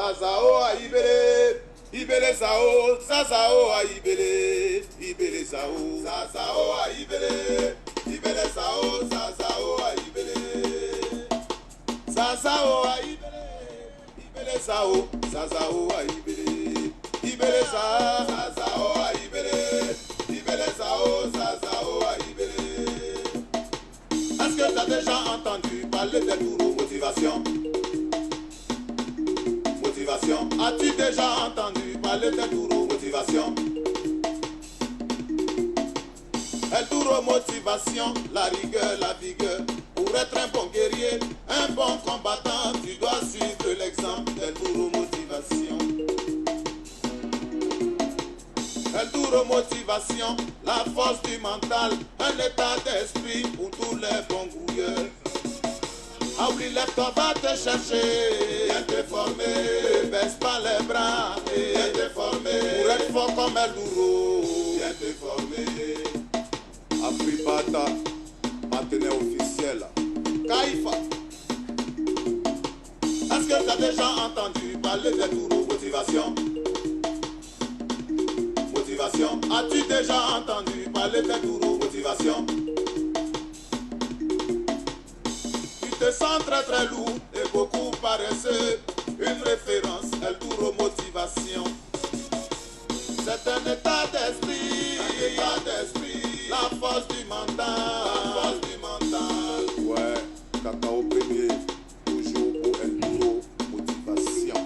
Sazao a ibele, ibele sao, sazao a ibele, ibele sao, sazao a ibele, ibele sao, sazao a ibele, sazao a ibele, ibele sao, sazao a ibele, ibele sao, sazao a ibele, ibele sao, sazao a ibele. Est-ce que tu as déjà entendu parler des gourous motivation? Motivation. As-tu déjà entendu parler des gourous motivation? El Duro motivation, la rigueur, la vigueur. Pour être un bon guerrier, un bon combattant, tu dois suivre l'exemple d'El Duro motivation. El Duro motivation, la force du mental, un état d'esprit pour tous les bons gouilleurs. Ah oui, lève-toi, va te chercher, viens te former, ne baisse pas les bras, viens te former, pour être fort comme El Duro, viens te former. Afribata, partenaire officiel, Kaifa. Est-ce que tu as déjà entendu parler des gourous motivation? Motivation. As-tu déjà entendu parler des gourous motivation? Tu te sens très très lourd et beaucoup paresseux. Une référence, El Duro motivation. C'est un état d'esprit, la force du mental, la force du mental. Ouais, cacao premier, toujours pour El Duro motivation.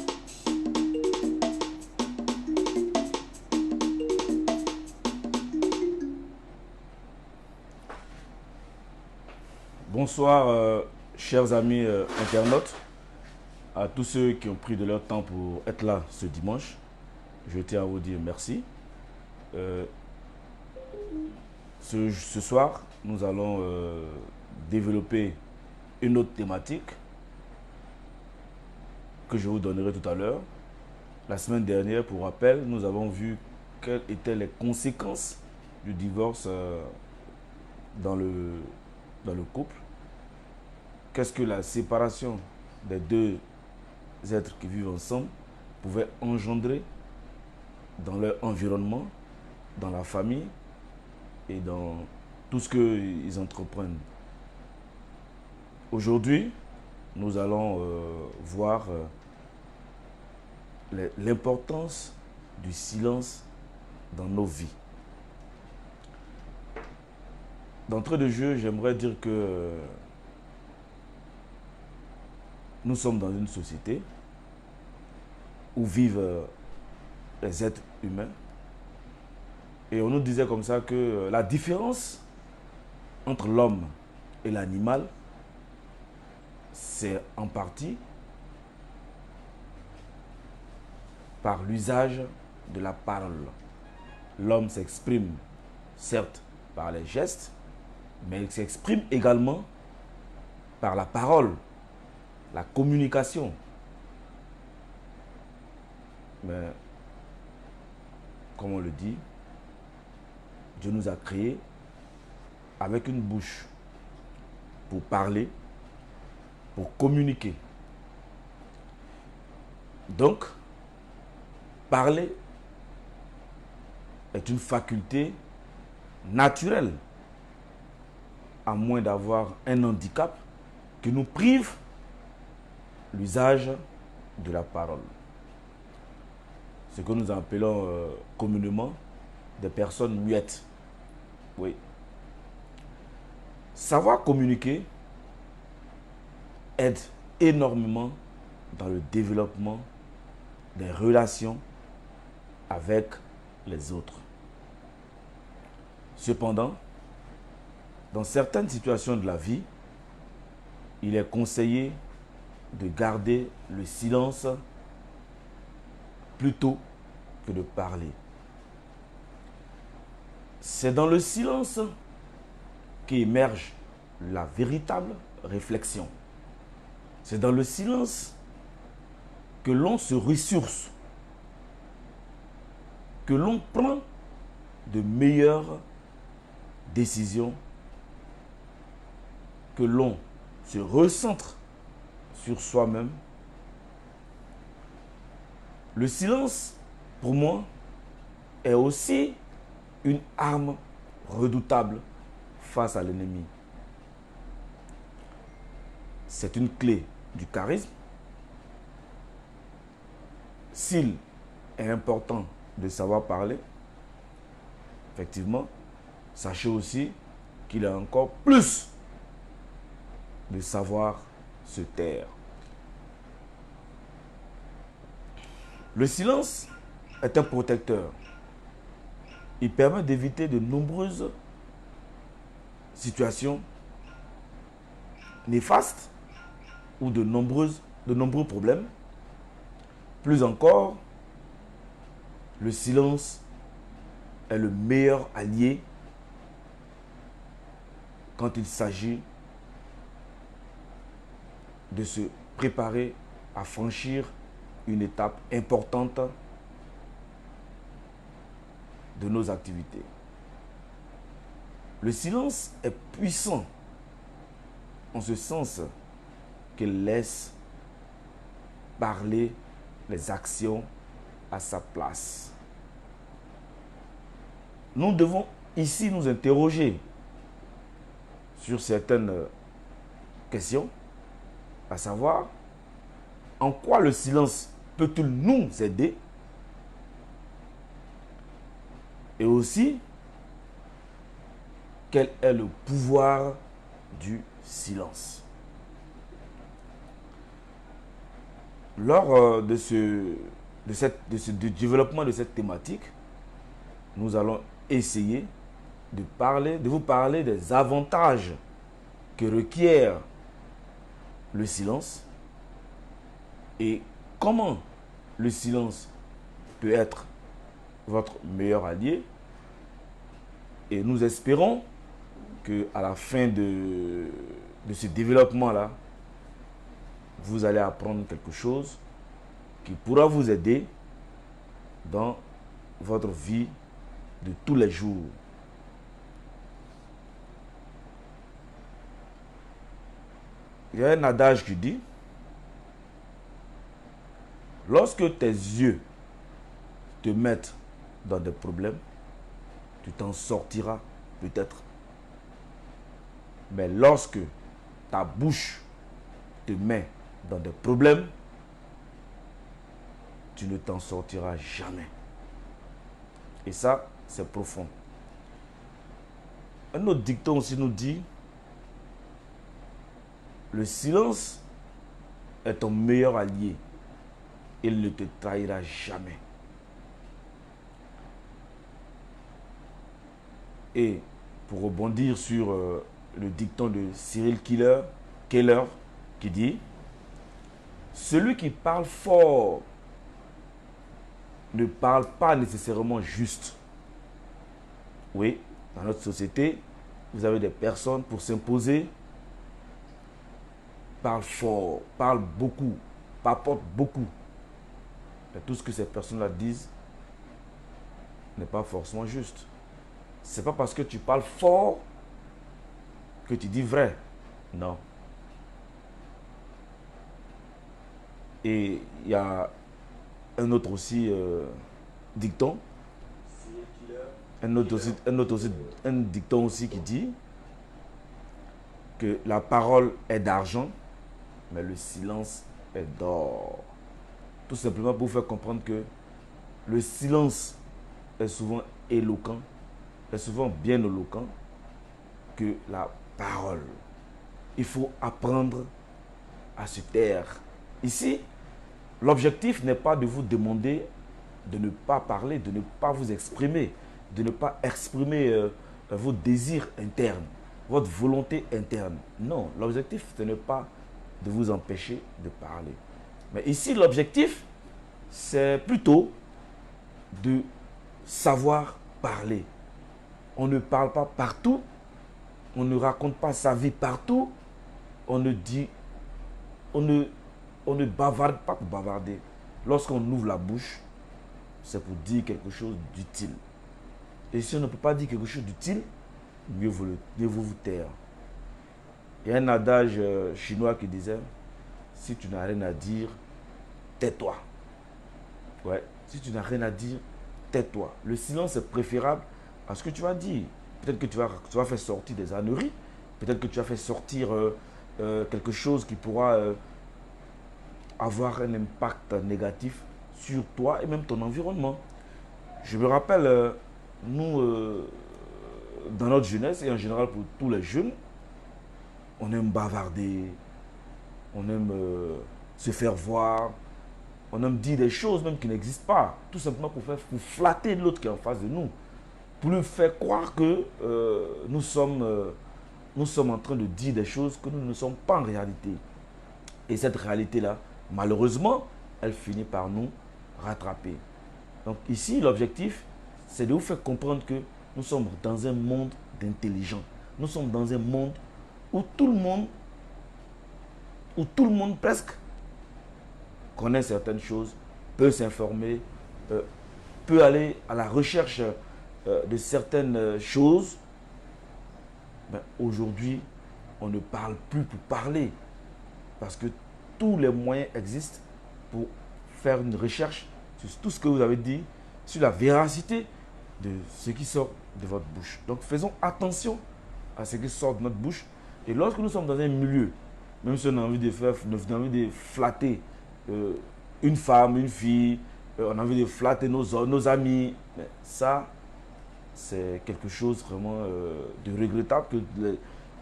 Bonsoir, chers amis internautes, à tous ceux qui ont pris de leur temps pour être là ce dimanche. Je tiens à vous dire merci. Ce soir, nous allons développer une autre thématique que je vous donnerai tout à l'heure. La semaine dernière, pour rappel, nous avons vu quelles étaient les conséquences du divorce dans le couple. Qu'est-ce que la séparation des deux êtres qui vivent ensemble pouvait engendrer dans leur environnement, dans la famille et dans tout ce qu'ils entreprennent. Aujourd'hui, nous allons voir l'importance du silence dans nos vies. D'entrée de jeu, j'aimerais dire que nous sommes dans une société où vivent les êtres humains. Et on nous disait comme ça que la différence entre l'homme et l'animal, c'est en partie par l'usage de la parole. L'homme s'exprime certes par les gestes, mais il s'exprime également par la parole, la communication. Mais, comme on le dit, Dieu nous a créés avec une bouche pour parler, pour communiquer. Donc, parler est une faculté naturelle, à moins d'avoir un handicap qui nous prive l'usage de la parole. Ce que nous appelons communément des personnes muettes. Oui. Savoir communiquer aide énormément dans le développement des relations avec les autres. Cependant, dans certaines situations de la vie, il est conseillé de garder le silence plutôt que de parler. C'est dans le silence qu'émerge la véritable réflexion. C'est dans le silence que l'on se ressource, que l'on prend de meilleures décisions, que l'on se recentre sur soi-même Le silence, pour moi, est aussi une arme redoutable face à l'ennemi. C'est une clé du charisme. S'il est important de savoir parler, effectivement, sachez aussi qu'il a encore plus de savoir se taire. Le silence est un protecteur. Il permet d'éviter de nombreuses situations néfastes ou de nombreux problèmes. Plus encore, le silence est le meilleur allié quand il s'agit de se préparer à franchir une étape importante de nos activités. Le silence est puissant en ce sens qu'il laisse parler les actions à sa place. Nous devons ici nous interroger sur certaines questions, à savoir en quoi le silence peut-il nous aider et aussi quel est le pouvoir du silence. Lors du développement de cette thématique, nous allons essayer de vous parler des avantages que requiert le silence et comment le silence peut être votre meilleur allié. Et nous espérons qu'à la fin de ce développement-là, vous allez apprendre quelque chose qui pourra vous aider dans votre vie de tous les jours. Il y a un adage qui dit: lorsque tes yeux te mettent dans des problèmes, tu t'en sortiras peut-être. Mais lorsque ta bouche te met dans des problèmes, tu ne t'en sortiras jamais. Et ça, c'est profond. Un autre dicton aussi nous dit: le silence est ton meilleur allié. Il ne te trahira jamais. Et pour rebondir sur le dicton de Cyril Keller qui dit: celui qui parle fort ne parle pas nécessairement juste. Oui, dans notre société, vous avez des personnes pour s'imposer, parlent fort, parlent beaucoup, papotent beaucoup. Et tout ce que ces personnes-là disent n'est pas forcément juste. Ce n'est pas parce que tu parles fort que tu dis vrai. Non. Et il y a un autre aussi dicton. Un dicton aussi qui dit que la parole est d'argent, mais le silence est d'or. Tout simplement pour vous faire comprendre que le silence est souvent éloquent, est souvent bien éloquent que la parole. Il faut apprendre à se taire. Ici, l'objectif n'est pas de vous demander de ne pas parler, de ne pas vous exprimer, de ne pas exprimer vos désirs internes, votre volonté interne. Non, l'objectif, ce n'est pas de vous empêcher de parler. Mais ici, l'objectif, c'est plutôt de savoir parler. On ne parle pas partout, on ne raconte pas sa vie partout, on ne bavarde pas pour bavarder. Lorsqu'on ouvre la bouche, c'est pour dire quelque chose d'utile. Et si on ne peut pas dire quelque chose d'utile, mieux vaut vous taire. Il y a un adage chinois qui disait: si tu n'as rien à dire, tais-toi. Ouais. Si tu n'as rien à dire, tais-toi. Le silence est préférable à ce que tu vas dire. Peut-être que tu vas faire sortir des âneries. Peut-être que tu vas faire sortir quelque chose qui pourra avoir un impact négatif sur toi et même ton environnement. Je me rappelle, nous, dans notre jeunesse et en général pour tous les jeunes, on aime bavarder, on aime se faire voir, on aime dire des choses même qui n'existent pas, tout simplement pour flatter l'autre qui est en face de nous, pour lui faire croire que nous sommes en train de dire des choses que nous ne sommes pas en réalité. Et cette réalité-là, malheureusement, elle finit par nous rattraper. Donc ici, l'objectif, c'est de vous faire comprendre que nous sommes dans un monde d'intelligents. Nous sommes dans un monde où tout le monde presque connaît certaines choses, peut s'informer, peut aller à la recherche de certaines choses. Ben, aujourd'hui, on ne parle plus pour parler parce que tous les moyens existent pour faire une recherche sur tout ce que vous avez dit, sur la véracité de ce qui sort de votre bouche. Donc faisons attention à ce qui sort de notre bouche. Et lorsque nous sommes dans un milieu, même si on a envie de flatter une femme, une fille, on a envie de flatter nos amis, mais ça, c'est quelque chose vraiment de regrettable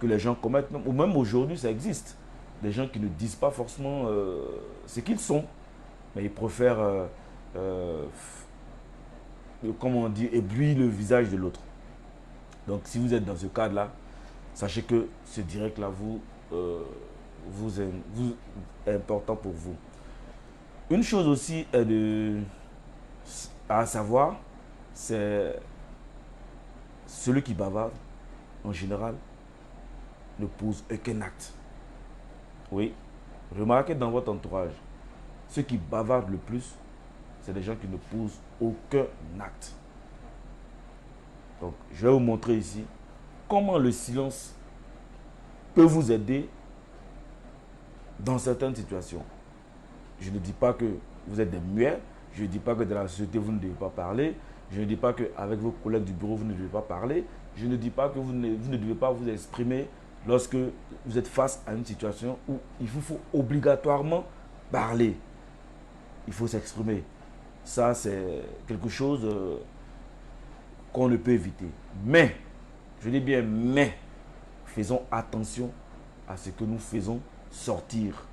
que les gens commettent. Ou même aujourd'hui, ça existe. Des gens qui ne disent pas forcément ce qu'ils sont, mais ils préfèrent, comment on dit, éblouir le visage de l'autre. Donc si vous êtes dans ce cadre-là, sachez que ce direct-là est important pour vous. Une chose aussi à savoir, c'est celui qui bavarde, en général, ne pose aucun acte. Oui, remarquez dans votre entourage, ceux qui bavardent le plus, c'est des gens qui ne posent aucun acte. Donc, je vais vous montrer ici comment le silence peut vous aider dans certaines situations. Je ne dis pas que vous êtes des muets, je ne dis pas que dans la société vous ne devez pas parler, je ne dis pas qu'avec vos collègues du bureau vous ne devez pas parler, je ne dis pas que vous ne devez pas vous exprimer lorsque vous êtes face à une situation où il vous faut obligatoirement parler. Il faut s'exprimer. Ça, c'est quelque chose qu'on ne peut éviter. Mais, je dis bien mais, faisons attention à ce que nous faisons sortir.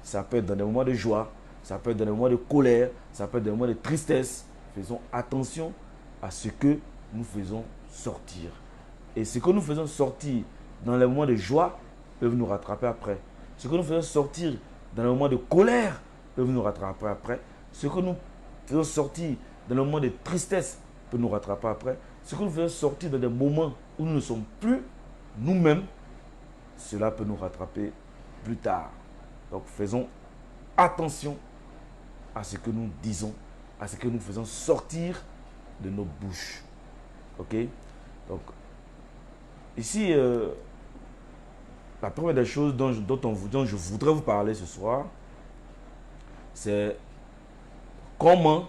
Ça peut être dans des moments de joie, ça peut être dans des moments de colère, ça peut être dans des moments de tristesse. Faisons attention à ce que nous faisons sortir. Et ce que nous faisons sortir dans les moments de joie peuvent nous rattraper après. Ce que nous faisons sortir dans les moments de colère peuvent nous rattraper après. Ce que nous faisons sortir dans les moments de tristesse peut nous rattraper après. Ce que nous faisons sortir dans des moments où nous ne sommes plus nous-mêmes, cela peut nous rattraper plus tard. Donc faisons attention à ce que nous disons, à ce que nous faisons sortir de nos bouches. Ok? Donc, ici, la première des choses dont je voudrais vous parler ce soir, c'est comment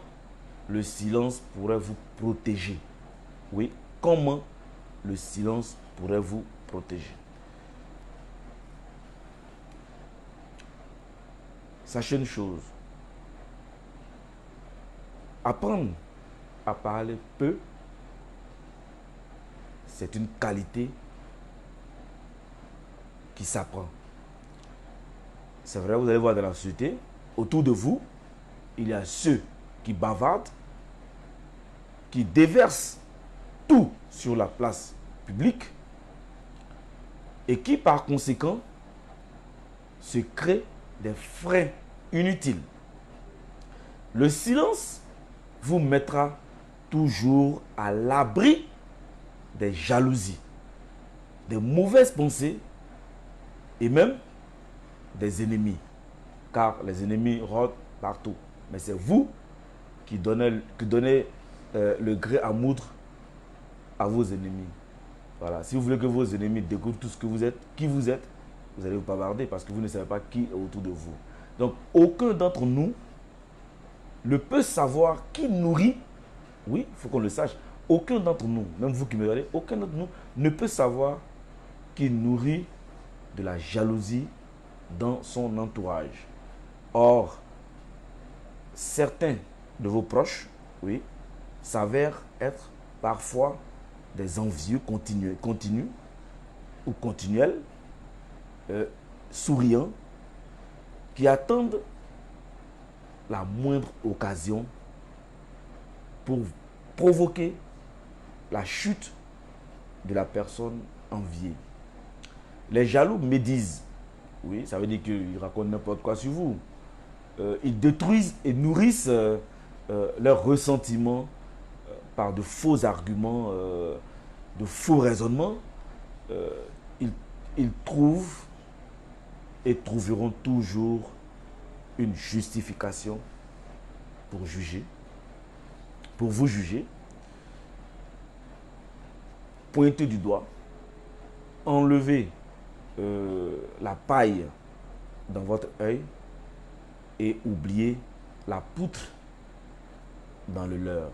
le silence pourrait vous protéger. Oui, comment le silence pourrait vous protéger. Sachez une chose. Apprendre à parler peu, c'est une qualité qui s'apprend. C'est vrai, vous allez voir dans la société, autour de vous, il y a ceux qui bavardent, qui déversent tout sur la place publique et qui, par conséquent, se créent des freins inutiles. Le silence vous mettra toujours à l'abri des jalousies, des mauvaises pensées et même des ennemis. Car les ennemis rôdent partout. Mais c'est vous qui donnez le gré à moudre à vos ennemis. Voilà. Si vous voulez que vos ennemis découvrent tout ce que vous êtes, qui vous êtes, vous allez vous bavarder parce que vous ne savez pas qui est autour de vous. Donc, aucun d'entre nous ne peut savoir qui nourrit, oui, il faut qu'on le sache, aucun d'entre nous, même vous qui me regardez, aucun d'entre nous ne peut savoir qui nourrit de la jalousie dans son entourage. Or, certains de vos proches, oui, s'avèrent être parfois des envieux continus ou continuels, souriants, qui attendent la moindre occasion pour provoquer la chute de la personne enviée. Les jaloux médisent. Oui, ça veut dire qu'ils racontent n'importe quoi sur vous. Ils détruisent et nourrissent leur ressentiment par de faux arguments, de faux raisonnements. Ils trouvent et trouveront toujours une justification pour juger, pour vous juger, pointer du doigt, enlever la paille dans votre œil et oublier la poutre dans le leur.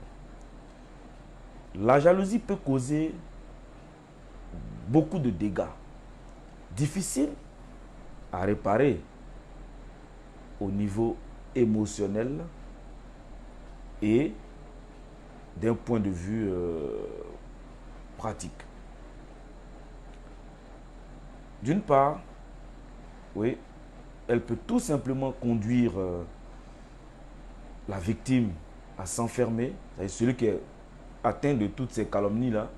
La jalousie peut causer beaucoup de dégâts, difficiles à réparer au niveau émotionnel et d'un point de vue pratique. D'une part, oui, elle peut tout simplement conduire la victime à s'enfermer, c'est-à-dire celui qui est atteint de toutes ces calomnies-là,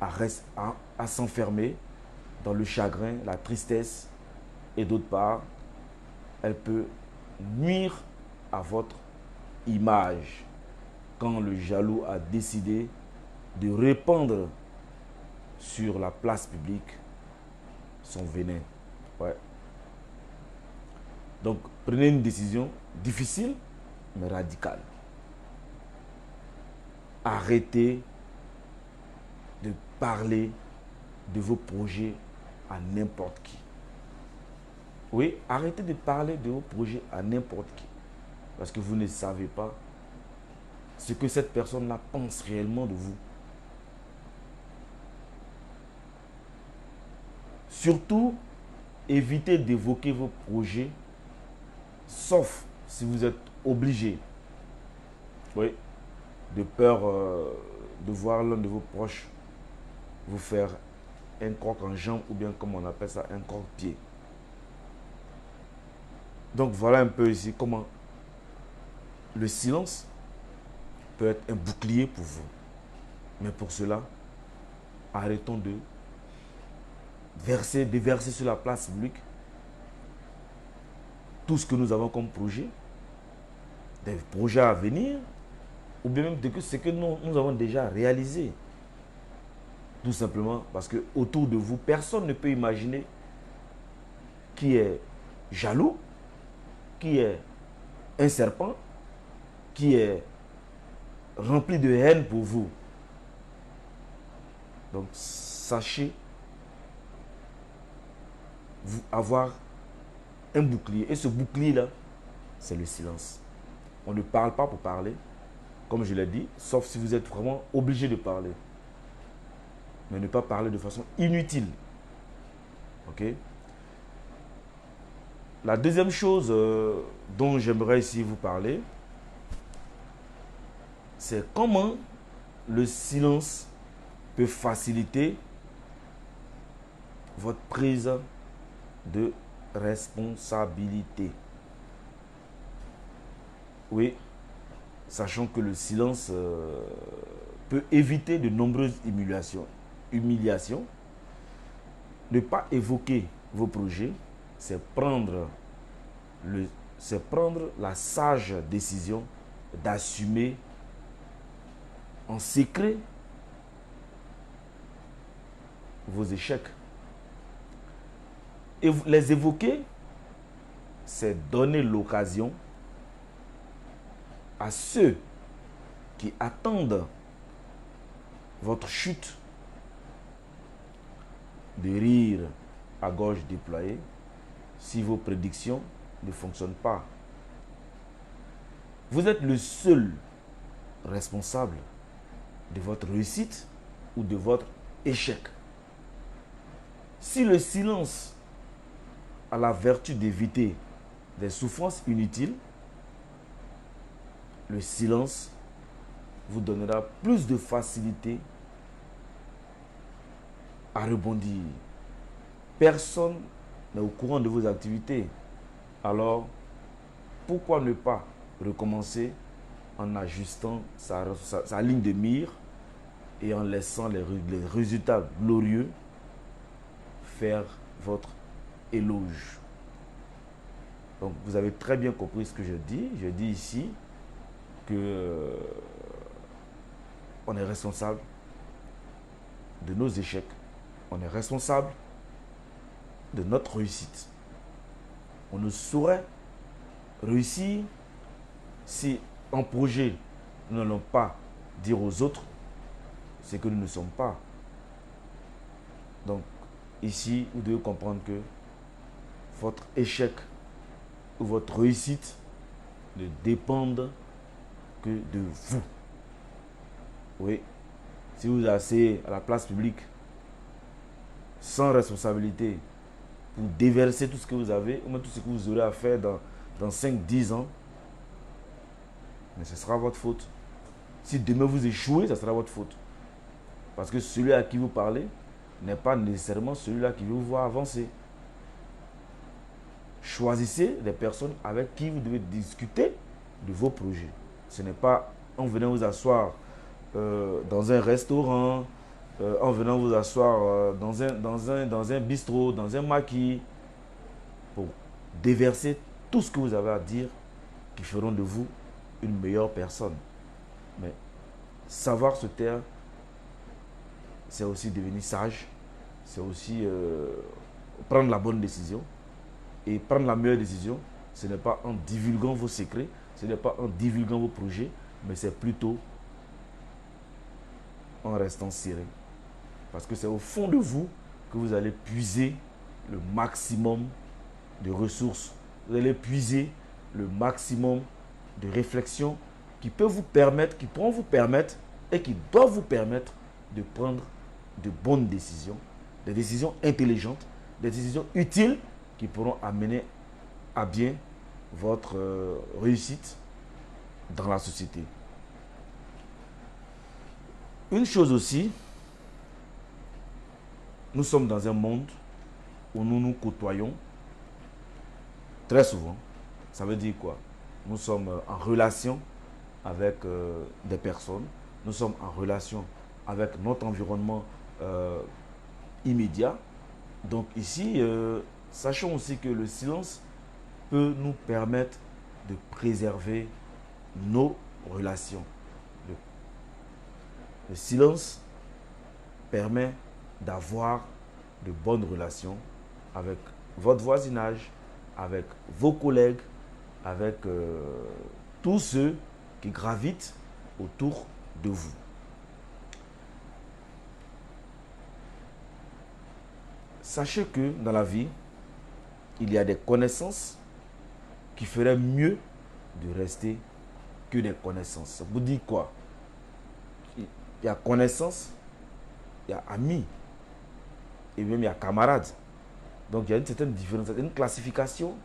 à s'enfermer dans le chagrin, la tristesse, et d'autre part, elle peut nuire à votre image quand le jaloux a décidé de répandre sur la place publique son venin. Ouais. Donc, prenez une décision difficile, mais radicale. Arrêtez de parler de vos projets à n'importe qui. Oui, arrêtez de parler de vos projets à n'importe qui. Parce que vous ne savez pas ce que cette personne-là pense réellement de vous. Surtout, évitez d'évoquer vos projets, sauf si vous êtes obligé. Oui, de peur de voir l'un de vos proches vous faire un croc en jambe ou bien comme on appelle ça, un croque-pied. Donc voilà un peu ici comment le silence peut être un bouclier pour vous. Mais pour cela, arrêtons de déverser sur la place publique tout ce que nous avons comme projet, des projets à venir, ou bien même de ce que nous avons déjà réalisé. Tout simplement parce que autour de vous, personne ne peut imaginer qui est jaloux, qui est un serpent, qui est rempli de haine pour vous. Donc, sachez avoir un bouclier. Et ce bouclier-là, c'est le silence. On ne parle pas pour parler, comme je l'ai dit, sauf si vous êtes vraiment obligé de parler. Mais ne pas parler de façon inutile. Ok? La deuxième chose dont j'aimerais ici vous parler, c'est comment le silence peut faciliter votre prise de responsabilité. Oui, sachant que le silence peut éviter de nombreuses humiliations. Ne pas évoquer vos projets, c'est prendre la sage décision d'assumer en secret vos échecs. Et les évoquer, c'est donner l'occasion à ceux qui attendent votre chute de rire à gorge déployée si vos prédictions ne fonctionnent pas. Vous êtes le seul responsable de votre réussite ou de votre échec. Si le silence a la vertu d'éviter des souffrances inutiles, le silence vous donnera plus de facilité à rebondir. Personne n'est au courant de vos activités. Alors, pourquoi ne pas recommencer en ajustant sa ligne de mire et en laissant les résultats glorieux faire votre éloge. Donc, vous avez très bien compris ce que je dis. Je dis ici que on est responsable de nos échecs. On est responsable de notre réussite. On ne saurait réussir si un projet, nous n'allons pas dire aux autres ce que nous ne sommes pas. Donc, ici, vous devez comprendre que votre échec ou votre réussite ne dépendent que de vous. Oui, si vous êtes assis à la place publique sans responsabilité pour déverser tout ce que vous avez, ou même tout ce que vous aurez à faire dans 5-10 ans, mais ce sera votre faute. Si demain vous échouez, ce sera votre faute. Parce que celui à qui vous parlez n'est pas nécessairement celui-là qui veut vous voir avancer. Choisissez des personnes avec qui vous devez discuter de vos projets. Ce n'est pas en venant vous asseoir dans un restaurant, en venant vous asseoir dans un bistrot, dans un maquis, pour déverser tout ce que vous avez à dire qui feront de vous une meilleure personne. Mais savoir se taire, c'est aussi devenir sage, c'est aussi prendre la bonne décision. Et prendre la meilleure décision, ce n'est pas en divulguant vos secrets, ce n'est pas en divulguant vos projets, mais c'est plutôt en restant serré. Parce que c'est au fond de vous que vous allez puiser le maximum de ressources. Vous allez puiser le maximum de réflexions qui peuvent vous permettre, qui pourront vous permettre et qui doivent vous permettre de prendre de bonnes décisions, des décisions intelligentes, des décisions utiles qui pourront amener à bien votre réussite dans la société. Une chose aussi, nous sommes dans un monde où nous nous côtoyons très souvent. Ça veut dire quoi? Nous sommes en relation avec des personnes, nous sommes en relation avec notre environnement immédiat. Donc ici, sachons aussi que le silence peut nous permettre de préserver nos relations. Le silence permet d'avoir de bonnes relations avec votre voisinage, avec vos collègues, avec tous ceux qui gravitent autour de vous. Sachez que dans la vie, il y a des connaissances qui feraient mieux de rester que des connaissances. Ça vous dit quoi? Il y a connaissance, il y a amis, et même il y a camarades. Donc il y a une certaine différence, une classification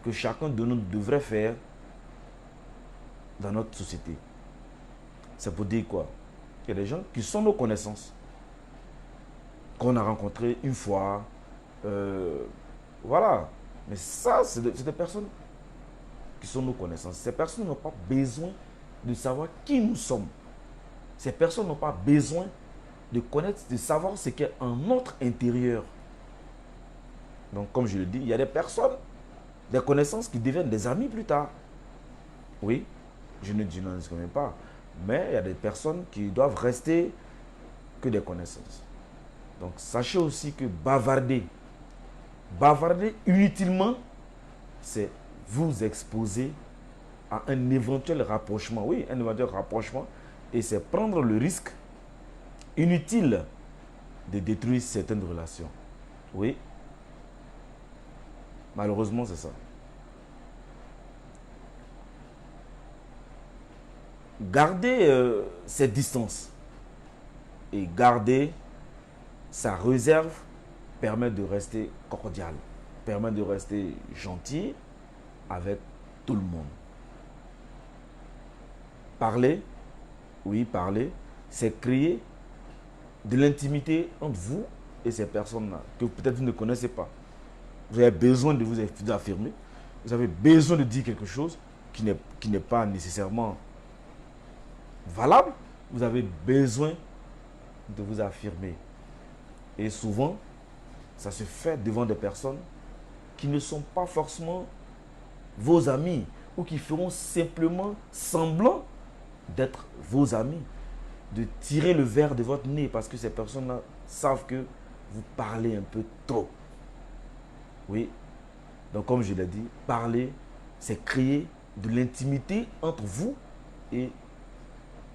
que chacun de nous devrait faire dans notre société. Ça veut dire quoi? Il y a des gens qui sont nos connaissances, qu'on a rencontrés une fois, voilà. Mais ça, c'est des personnes qui sont nos connaissances. Ces personnes n'ont pas besoin de savoir qui nous sommes. Ces personnes n'ont pas besoin de connaître, de savoir ce qu'est en notre intérieur. Donc, comme je le dis, il y a des personnes, des connaissances qui deviennent des amis plus tard. Oui, je ne dis non, je ne connais pas. Mais il y a des personnes qui doivent rester que des connaissances. Donc, sachez aussi que bavarder inutilement, c'est vous exposer à un éventuel rapprochement. Oui, un éventuel rapprochement. Et c'est prendre le risque inutile de détruire certaines relations. Oui. Malheureusement, c'est ça. garder cette distance et garder sa réserve permet de rester cordial, permet de rester gentil avec tout le monde. Parler, oui, parler, c'est créer de l'intimité entre vous et ces personnes-là que peut-être vous ne connaissez pas. Vous avez besoin de vous affirmer, vous avez besoin de dire quelque chose qui n'est pas nécessairement valable. Vous avez besoin de vous affirmer. Et souvent, ça se fait devant des personnes qui ne sont pas forcément vos amis ou qui feront simplement semblant d'être vos amis, de tirer le verre de votre nez parce que ces personnes-là savent que vous parlez un peu trop. Oui, donc comme je l'ai dit, parler, c'est créer de l'intimité entre vous et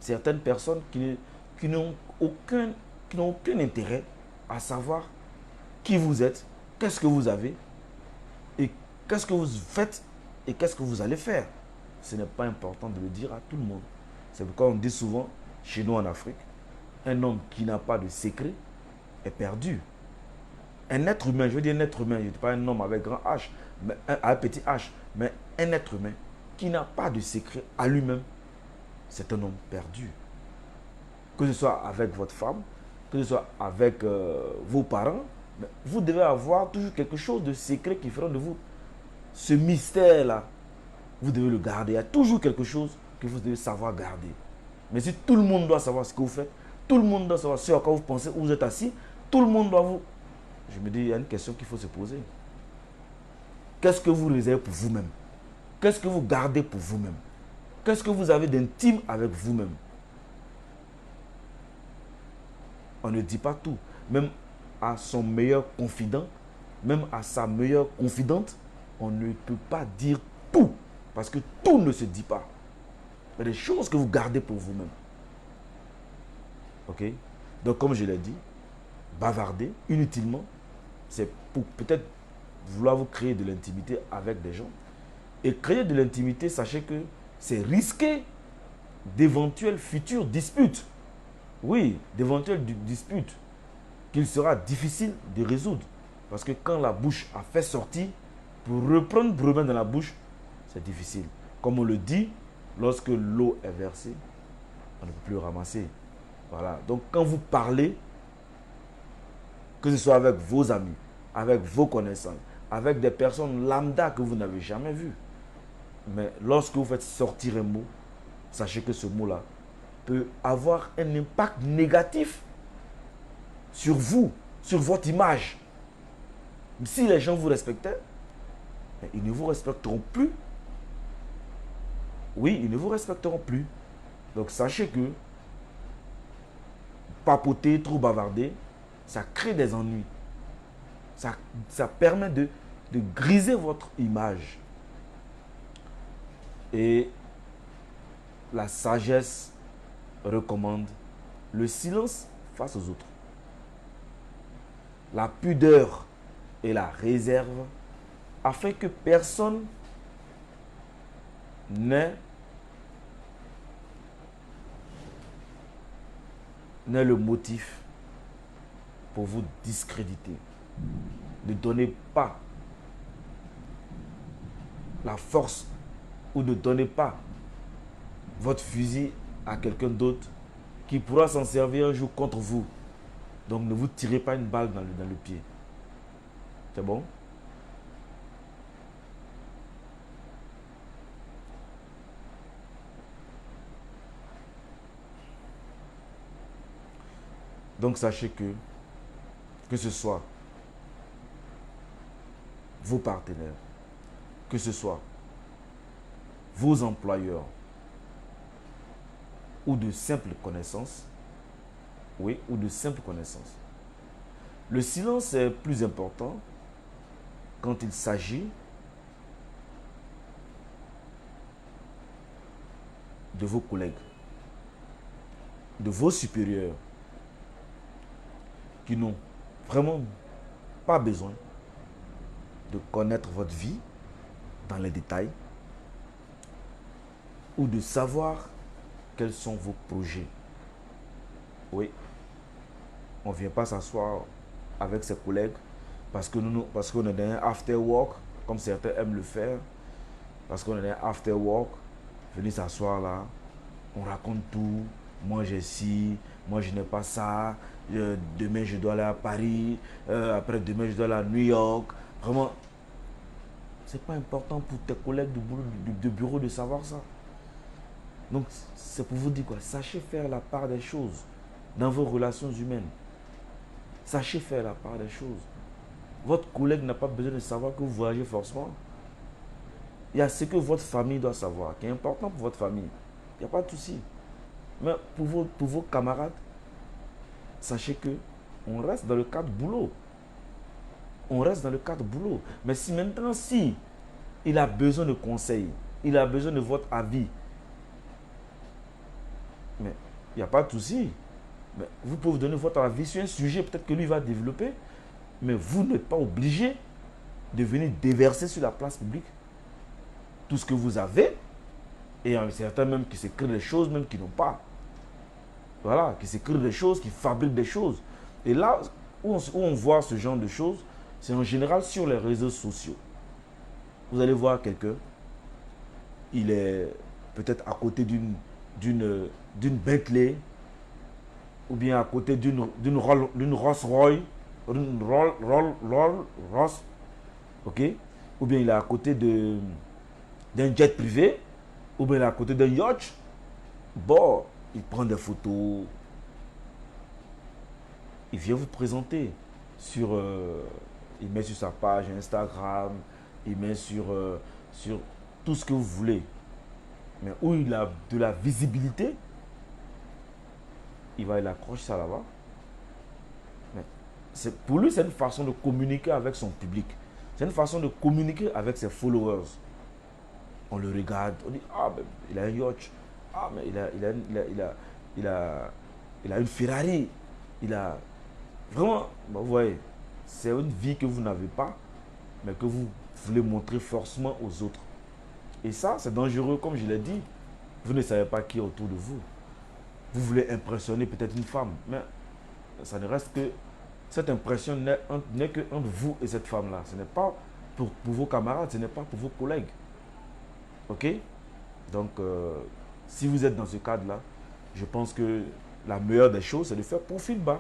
certaines personnes qui n'ont aucun intérêt à savoir qui vous êtes, qu'est-ce que vous avez et qu'est-ce que vous faites et qu'est-ce que vous allez faire. Ce n'est pas important de le dire à tout le monde. C'est pourquoi on dit souvent, chez nous en Afrique, un homme qui n'a pas de secret est perdu. Un être humain, je veux dire un être humain, je ne dis pas un homme avec grand H, mais un petit H, mais un être humain qui n'a pas de secret à lui-même, c'est un homme perdu. Que ce soit avec votre femme, que ce soit avec vos parents, vous devez avoir toujours quelque chose de secret qui fera de vous. Ce mystère-là, vous devez le garder. Il y a toujours quelque chose que vous devez savoir garder. Mais si tout le monde doit savoir ce que vous faites, tout le monde doit savoir ce à quoi vous pensez, où vous êtes assis, tout le monde doit vous... Je me dis, il y a une question qu'il faut se poser. Qu'est-ce que vous réservez pour vous-même? Qu'est-ce que vous gardez pour vous-même? Qu'est-ce que vous avez d'intime avec vous-même? On ne dit pas tout. Même à son meilleur confident, même à sa meilleure confidente, on ne peut pas dire tout. Parce que tout ne se dit pas. Il y a des choses que vous gardez pour vous-même. Ok? Donc, comme je l'ai dit, bavarder inutilement, c'est pour peut-être vouloir vous créer de l'intimité avec des gens. Et créer de l'intimité, sachez que c'est risquer d'éventuelles futures disputes. Oui, d'éventuelles disputes qu'il sera difficile de résoudre. Parce que quand la bouche a fait sortir, pour reprendre pour remettre dans la bouche, c'est difficile. Comme on le dit, lorsque l'eau est versée, on ne peut plus ramasser. Voilà. Donc quand vous parlez, que ce soit avec vos amis, avec vos connaissances, avec des personnes lambda que vous n'avez jamais vues, mais lorsque vous faites sortir un mot, sachez que ce mot-là peut avoir un impact négatif sur vous, sur votre image. Si les gens vous respectaient, ils ne vous respecteront plus. Oui, ils ne vous respecteront plus. Donc sachez que papoter, trop bavarder, ça crée des ennuis. Ça permet de griser votre image. Et la sagesse recommande le silence face aux autres. La pudeur et la réserve afin que personne n'ait le motif pour vous discréditer. Ne donnez pas la force ou ne donnez pas votre fusil à quelqu'un d'autre qui pourra s'en servir un jour contre vous. Donc ne vous tirez pas une balle dans le pied. C'est bon? Donc sachez que ce soit vos partenaires, que ce soit vos employeurs ou de simples connaissances, oui, ou de simples connaissances. Le silence est plus important quand il s'agit de vos collègues, de vos supérieurs, qui n'ont vraiment pas besoin de connaître votre vie dans les détails ou de savoir quels sont vos projets. Oui, on ne vient pas s'asseoir avec ses collègues parce qu'on est dans un after work, comme certains aiment le faire, parce qu'on est dans un after work, venir s'asseoir là, on raconte tout, moi j'ai ci, moi je n'ai pas ça, demain je dois aller à Paris, après demain je dois aller à New York. Vraiment, c'est pas important pour tes collègues de bureau de savoir ça. Donc c'est pour vous dire quoi, sachez faire la part des choses dans vos relations humaines. Sachez faire la part des choses. Votre collègue n'a pas besoin de savoir que vous voyagez forcément. Il y a ce que votre famille doit savoir, qui est important pour votre famille. Il n'y a pas de souci. Mais pour vos camarades, sachez que on reste dans le cadre boulot. On reste dans le cadre boulot. Mais si maintenant, si il a besoin de conseils, il a besoin de votre avis, mais il n'y a pas de souci. Mais vous pouvez donner votre avis sur un sujet, peut-être que lui va développer, mais vous n'êtes pas obligé de venir déverser sur la place publique tout ce que vous avez. Et il y a certains même qui s'écrivent des choses même qui n'ont pas. Voilà, qui s'écrivent des choses, qui fabriquent des choses. Et là où on voit ce genre de choses, c'est en général sur les réseaux sociaux. Vous allez voir quelqu'un, il est peut-être à côté d'une Bentley, ou bien à côté d'une Rolls-Royce, Rolls, ok, ou bien il est à côté d'un jet privé, ou bien il est à côté d'un yacht. Bon, il prend des photos, il vient vous présenter il met sur sa page Instagram, il met sur tout ce que vous voulez. Mais où il a de la visibilité, il accroche ça là-bas. Pour lui, c'est une façon de communiquer avec son public. C'est une façon de communiquer avec ses followers. On le regarde, on dit, ah, ben, il a un yacht, ah, mais il a une Ferrari, il a... Vraiment, ben, vous voyez, c'est une vie que vous n'avez pas, mais que vous voulez montrer forcément aux autres. Et ça, c'est dangereux, comme je l'ai dit. Vous ne savez pas qui est autour de vous. Vous voulez impressionner peut-être une femme, mais ça ne reste que... Cette impression n'est que entre vous et cette femme-là. Ce n'est pas pour vos camarades, ce n'est pas pour vos collègues. Ok? Donc, si vous êtes dans ce cadre-là, je pense que la meilleure des choses, c'est de faire profil bas.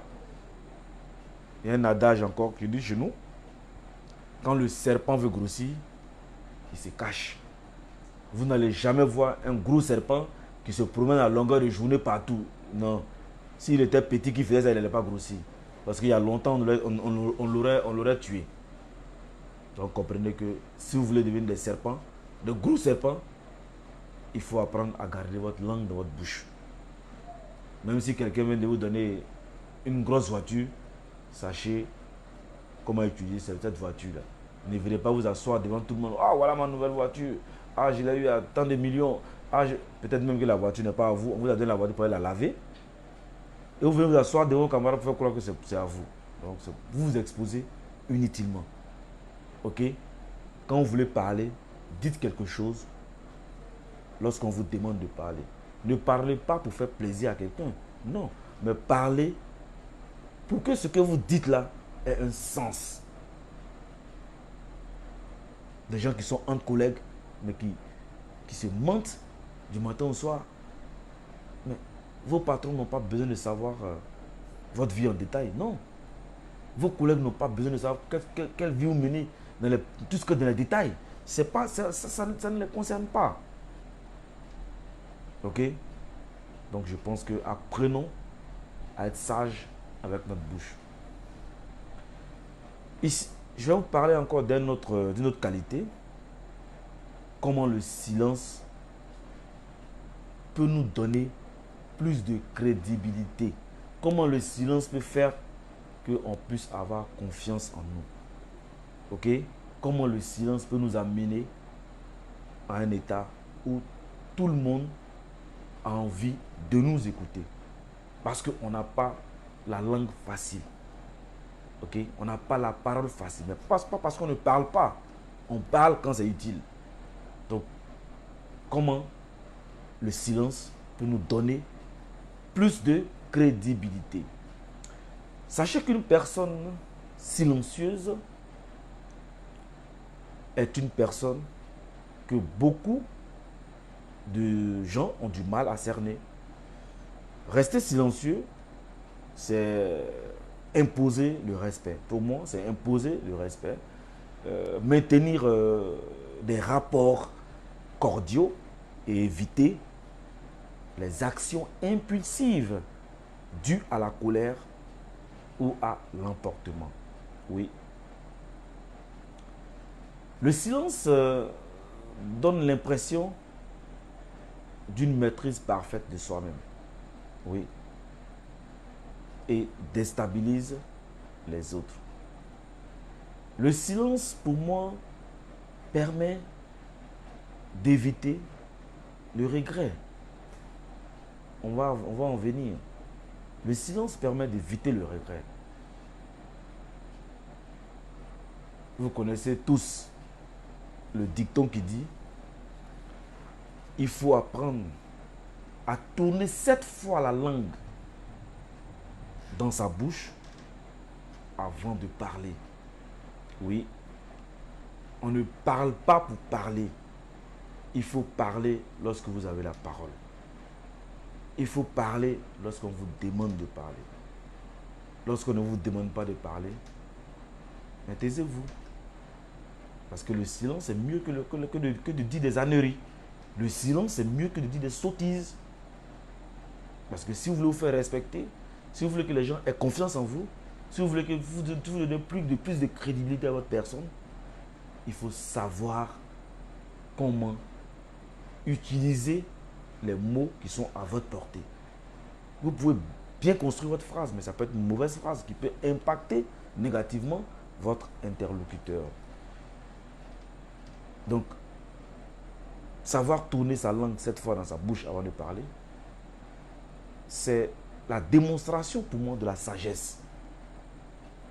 Il y a un adage encore qui dit chez nous, quand le serpent veut grossir, il se cache. Vous n'allez jamais voir un gros serpent qui se promène à longueur de journée partout. Non. S'il était petit qui faisait ça, il n'allait pas grossir. Parce qu'il y a longtemps, on l'aurait tué. Donc comprenez que si vous voulez devenir des serpents, de gros serpents, il faut apprendre à garder votre langue dans votre bouche. Même si quelqu'un vient de vous donner une grosse voiture, sachez comment utiliser cette voiture-là. Ne venez pas vous asseoir devant tout le monde. Ah, voilà ma nouvelle voiture. Ah, je l'ai eu à tant de millions. Ah, peut-être même que la voiture n'est pas à vous. On vous a donné la voiture pour aller la laver. Et vous venez vous asseoir devant vos camarades pour faire croire que c'est à vous. Donc, vous vous exposez inutilement. Ok? Quand vous voulez parler, dites quelque chose lorsqu'on vous demande de parler. Ne parlez pas pour faire plaisir à quelqu'un. Non. Mais parlez pour que ce que vous dites là ait un sens. Des gens qui sont entre collègues, mais qui se mentent du matin au soir. Mais vos patrons n'ont pas besoin de savoir votre vie en détail. Non. Vos collègues n'ont pas besoin de savoir quelle vie vous menez tout ce que dans les détails. Ça ne les concerne pas. Ok? Donc je pense que apprenons à être sages avec notre bouche. Ici, je vais vous parler encore d'une autre qualité. Comment le silence peut nous donner plus de crédibilité. Comment le silence peut faire qu'on puisse avoir confiance en nous. Ok? Comment le silence peut nous amener à un état où tout le monde a envie de nous écouter. Parce qu'on n'a pas la langue facile. Ok? On n'a pas la parole facile. Mais pas parce qu'on ne parle pas. On parle quand c'est utile. Donc, comment le silence pour nous donner plus de crédibilité. Sachez qu'une personne silencieuse est une personne que beaucoup de gens ont du mal à cerner. Rester silencieux, c'est imposer le respect. Pour moi, c'est imposer le respect. Maintenir des rapports cordiaux et éviter les actions impulsives dues à la colère ou à l'emportement. Oui. Le silence donne l'impression d'une maîtrise parfaite de soi-même. Oui. Et déstabilise les autres. Le silence, pour moi, permet d'éviter le regret. On va en venir. Le silence permet d'éviter le regret. Vous connaissez tous le dicton qui dit « Il faut apprendre à tourner 7 fois la langue dans sa bouche avant de parler. » Oui, on ne parle pas pour parler. Il faut parler lorsque vous avez la parole. Il faut parler lorsqu'on vous demande de parler. Lorsqu'on ne vous demande pas de parler, mais taisez-vous. Parce que le silence est mieux que de dire des âneries. Le silence est mieux que de dire des sottises. Parce que si vous voulez vous faire respecter, si vous voulez que les gens aient confiance en vous, si vous voulez que vous donnez plus de crédibilité à votre personne, il faut savoir comment utiliser les mots qui sont à votre portée. Vous pouvez bien construire votre phrase, mais ça peut être une mauvaise phrase qui peut impacter négativement votre interlocuteur. Donc, savoir tourner sa langue 7 fois dans sa bouche avant de parler, c'est la démonstration pour moi de la sagesse.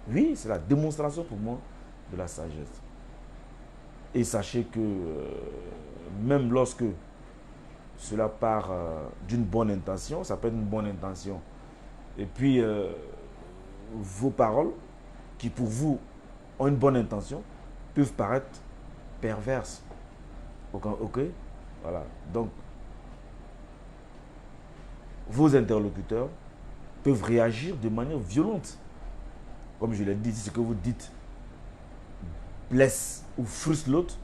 Oui, c'est la démonstration pour moi de la sagesse. Et sachez que même lorsque cela part d'une bonne intention, ça peut être une bonne intention. Et puis, vos paroles, qui pour vous ont une bonne intention, peuvent paraître perverses. Ok? Voilà. Donc, vos interlocuteurs peuvent réagir de manière violente. Comme je l'ai dit, si ce que vous dites blesse ou frustre l'autre,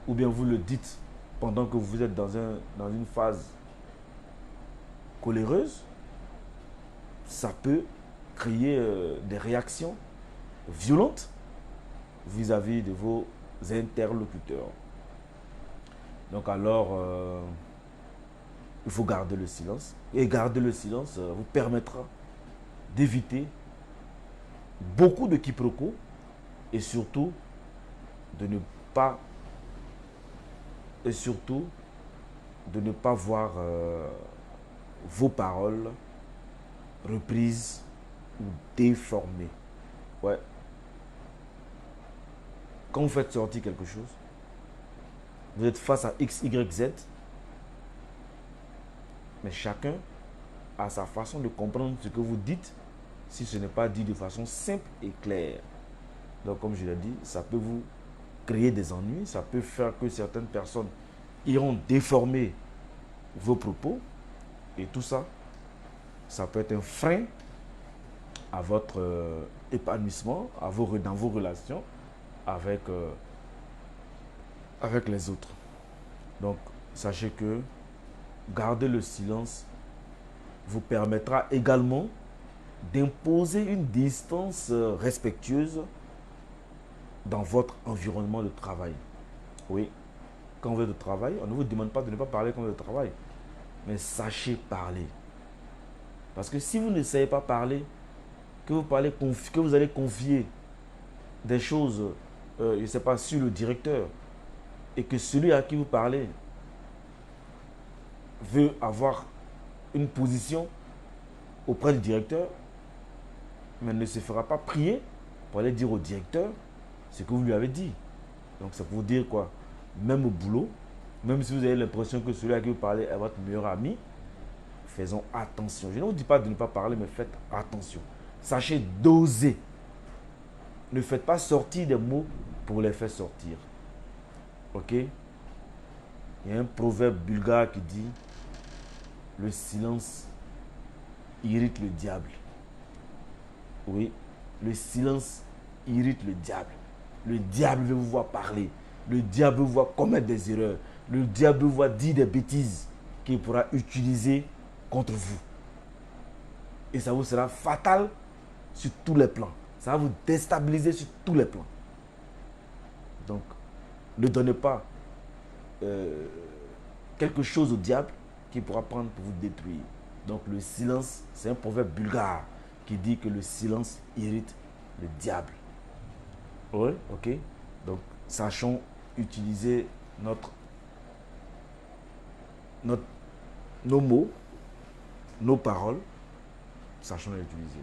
ou bien vous le dites pendant que vous êtes dans une phase coléreuse, ça peut créer des réactions violentes vis-à-vis de vos interlocuteurs. Donc alors, il faut garder le silence. Et garder le silence vous permettra d'éviter beaucoup de quiproquos et surtout de ne pas voir vos paroles reprises ou déformées. Ouais. Quand vous faites sortir quelque chose, vous êtes face à X, Y, Z, mais chacun a sa façon de comprendre ce que vous dites si ce n'est pas dit de façon simple et claire. Donc, comme je l'ai dit, ça peut vous créer des ennuis, ça peut faire que certaines personnes iront déformer vos propos, et tout ça, ça peut être un frein à votre épanouissement, dans vos relations avec les autres. Donc, sachez que garder le silence vous permettra également d'imposer une distance respectueuse dans votre environnement de travail. Oui, quand vous êtes au travail, on ne vous demande pas de ne pas parler quand vous êtes au travail, mais sachez parler. Parce que si vous ne savez pas parler, que vous allez confier des choses, je ne sais pas, sur le directeur, et que celui à qui vous parlez veut avoir une position auprès du directeur, mais ne se fera pas prier pour aller dire au directeur ce que vous lui avez dit. Donc c'est pour vous dire quoi? Même au boulot, même si vous avez l'impression que celui à qui vous parlez est votre meilleur ami, faisons attention. Je ne vous dis pas de ne pas parler, mais faites attention. Sachez doser. Ne faites pas sortir des mots pour les faire sortir. Ok? Il y a un proverbe bulgare qui dit le silence irrite le diable. Oui, le silence irrite le diable. Le diable veut vous voir parler. Le diable veut vous voir commettre des erreurs. Le diable veut vous voir dire des bêtises qu'il pourra utiliser contre vous. Et ça vous sera fatal sur tous les plans. Ça va vous déstabiliser sur tous les plans. Donc, ne donnez pas quelque chose au diable qui pourra prendre pour vous détruire. Donc, le silence, c'est un proverbe bulgare qui dit que le silence irrite le diable. Oui, ok. Donc, sachons utiliser nos mots, nos paroles, sachons les utiliser.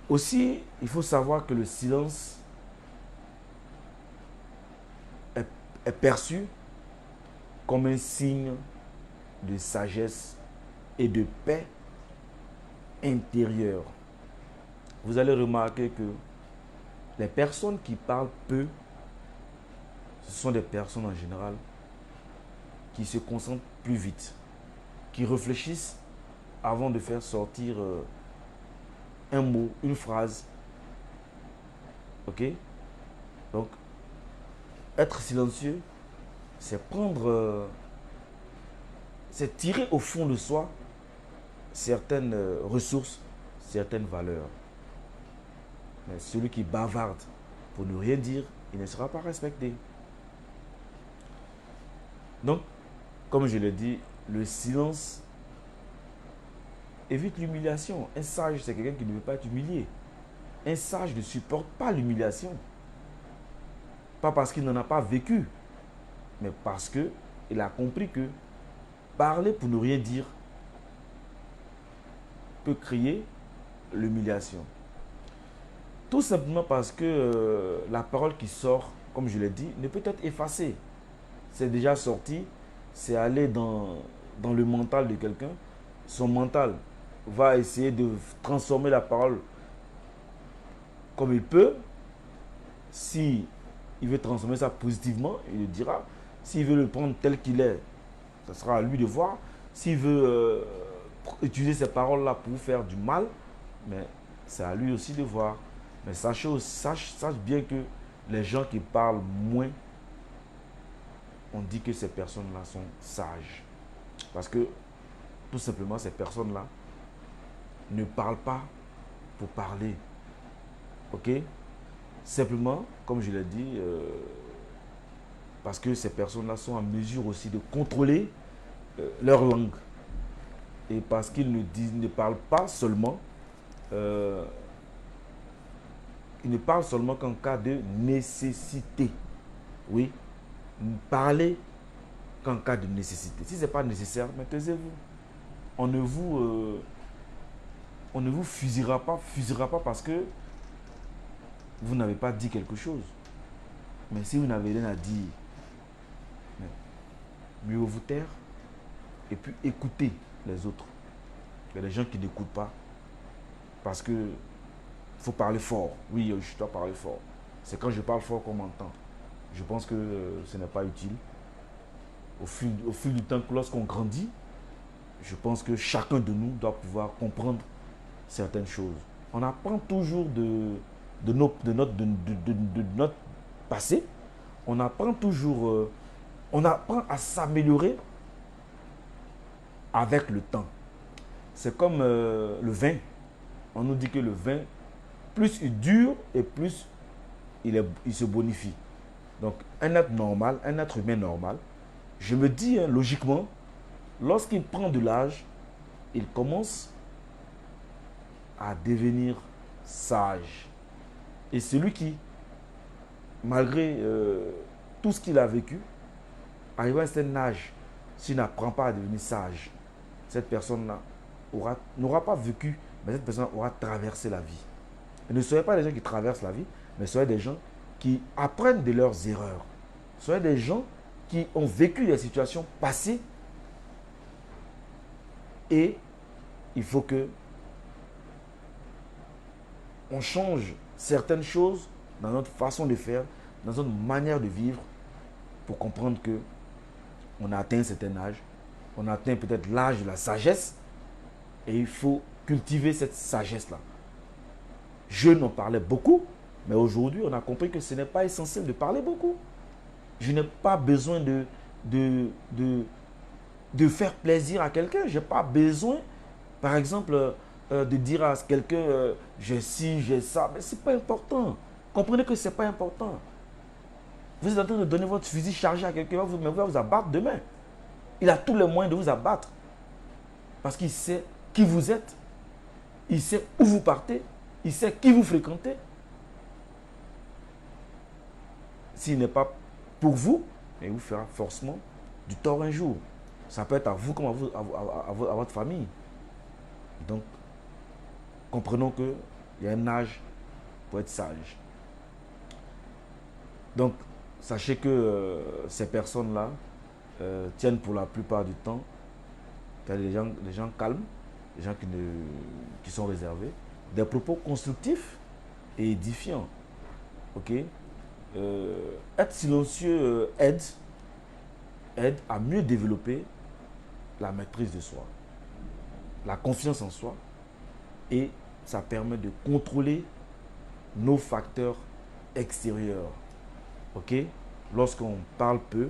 Aussi, il faut savoir que le silence est perçu comme un signe de sagesse et de paix intérieure. Vous allez remarquer que les personnes qui parlent peu, ce sont des personnes en général qui se concentrent plus vite, qui réfléchissent avant de faire sortir un mot, une phrase. Ok? Donc, être silencieux, c'est prendre, c'est tirer au fond de soi certaines ressources, certaines valeurs. Mais celui qui bavarde pour ne rien dire, il ne sera pas respecté. Donc, comme je l'ai dit, le silence évite l'humiliation. Un sage, c'est quelqu'un qui ne veut pas être humilié. Un sage ne supporte pas l'humiliation. Pas parce qu'il n'en a pas vécu, mais parce qu'il a compris que parler pour ne rien dire peut créer l'humiliation. Tout simplement parce que la parole qui sort, comme je l'ai dit, ne peut être effacée. C'est déjà sorti, c'est allé dans le mental de quelqu'un. Son mental va essayer de transformer la parole comme il peut. Si il veut transformer ça positivement, il le dira. S'il veut le prendre tel qu'il est, ce sera à lui de voir. S'il veut utiliser ces paroles-là pour faire du mal, mais c'est à lui aussi de voir. Mais sache bien que les gens qui parlent moins, on dit que ces personnes-là sont sages. Parce que, tout simplement, ces personnes-là ne parlent pas pour parler. Ok? Simplement, comme je l'ai dit, parce que ces personnes-là sont en mesure aussi de contrôler leur langue. Et parce qu'ils ne parlent pas seulement, ils ne parlent seulement qu'en cas de nécessité. Oui, parlez qu'en cas de nécessité. Si ce n'est pas nécessaire, mais taisez-vous. On ne vous fusillera pas parce que vous n'avez pas dit quelque chose. Mais si vous n'avez rien à dire, mieux vaut vous taire et puis écouter les autres. Il y a des gens qui n'écoutent pas parce que il faut parler fort. Oui, je dois parler fort. C'est quand je parle fort qu'on m'entend. Je pense que ce n'est pas utile. Au fil du temps, lorsqu'on grandit, je pense que chacun de nous doit pouvoir comprendre certaines choses. On apprend toujours de notre passé. On apprend toujours, on apprend à s'améliorer avec le temps. C'est comme le vin. On nous dit que le vin, plus il dure et plus il se bonifie. Donc, un être normal, un être humain normal, je me dis logiquement, lorsqu'il prend de l'âge, il commence à devenir sage. Et celui qui, malgré tout ce qu'il a vécu, arrivé à un certain âge, s'il n'apprend pas à devenir sage, cette personne-là n'aura pas vécu, mais cette personne aura traversé la vie. Et ne soyez pas des gens qui traversent la vie, mais soyez des gens qui apprennent de leurs erreurs. Soyez des gens qui ont vécu des situations passées Et il faut que on change certaines choses dans notre façon de faire, dans notre manière de vivre, pour comprendre que on a atteint un certain âge, on a atteint peut-être l'âge de la sagesse, et il faut cultiver cette sagesse-là. Jeunes en parlaient beaucoup, mais aujourd'hui, on a compris que ce n'est pas essentiel de parler beaucoup. Je n'ai pas besoin de faire plaisir à quelqu'un. Je n'ai pas besoin, par exemple, de dire à quelqu'un j'ai ci, j'ai ça. Mais ce n'est pas important. Comprenez que ce n'est pas important. Vous êtes en train de donner votre fusil chargé à quelqu'un, mais il va vous abattre demain. Il a tous les moyens de vous abattre. Parce qu'il sait qui vous êtes. Il sait où vous partez. Il sait qui vous fréquentez. S'il n'est pas pour vous, il vous fera forcément du tort un jour. Ça peut être à vous comme à votre famille. Donc, comprenons qu'il y a un âge pour être sage. Donc, sachez que ces personnes-là tiennent pour la plupart du temps des gens calmes, des gens qui sont réservés, des propos constructifs et édifiants. Ok? Être silencieux aide à mieux développer la maîtrise de soi, la confiance en soi, et ça permet de contrôler nos facteurs extérieurs. Ok? Lorsqu'on parle peu,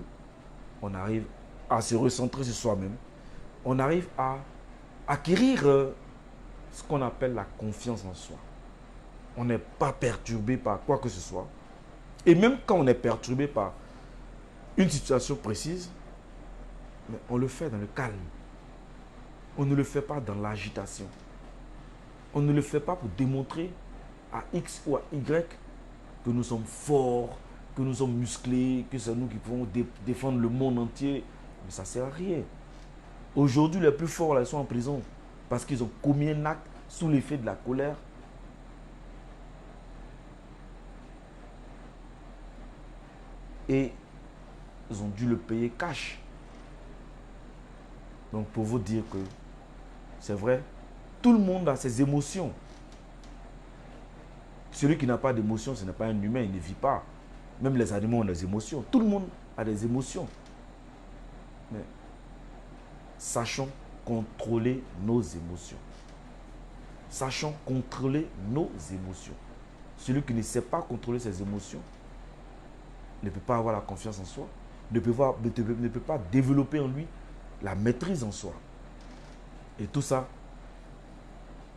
on arrive à se recentrer sur soi-même. On arrive à acquérir ce qu'on appelle la confiance en soi. On n'est pas perturbé par quoi que ce soit. Et même quand on est perturbé par une situation précise, mais on le fait dans le calme. On ne le fait pas dans l'agitation. On ne le fait pas pour démontrer à X ou à Y que nous sommes forts, que nous sommes musclés, que c'est nous qui pouvons défendre le monde entier. Mais ça ne sert à rien. Aujourd'hui, les plus forts, là, ils sont en prison parce qu'ils ont commis un acte sous l'effet de la colère. Et ils ont dû le payer cash. Donc, pour vous dire que c'est vrai, tout le monde a ses émotions. Celui qui n'a pas d'émotions, ce n'est pas un humain, il ne vit pas. Même les animaux ont des émotions. Tout le monde a des émotions. Mais sachons contrôler nos émotions. Sachons contrôler nos émotions. Celui qui ne sait pas contrôler ses émotions ne peut pas avoir la confiance en soi, ne peut pas développer en lui la maîtrise en soi. Et tout ça,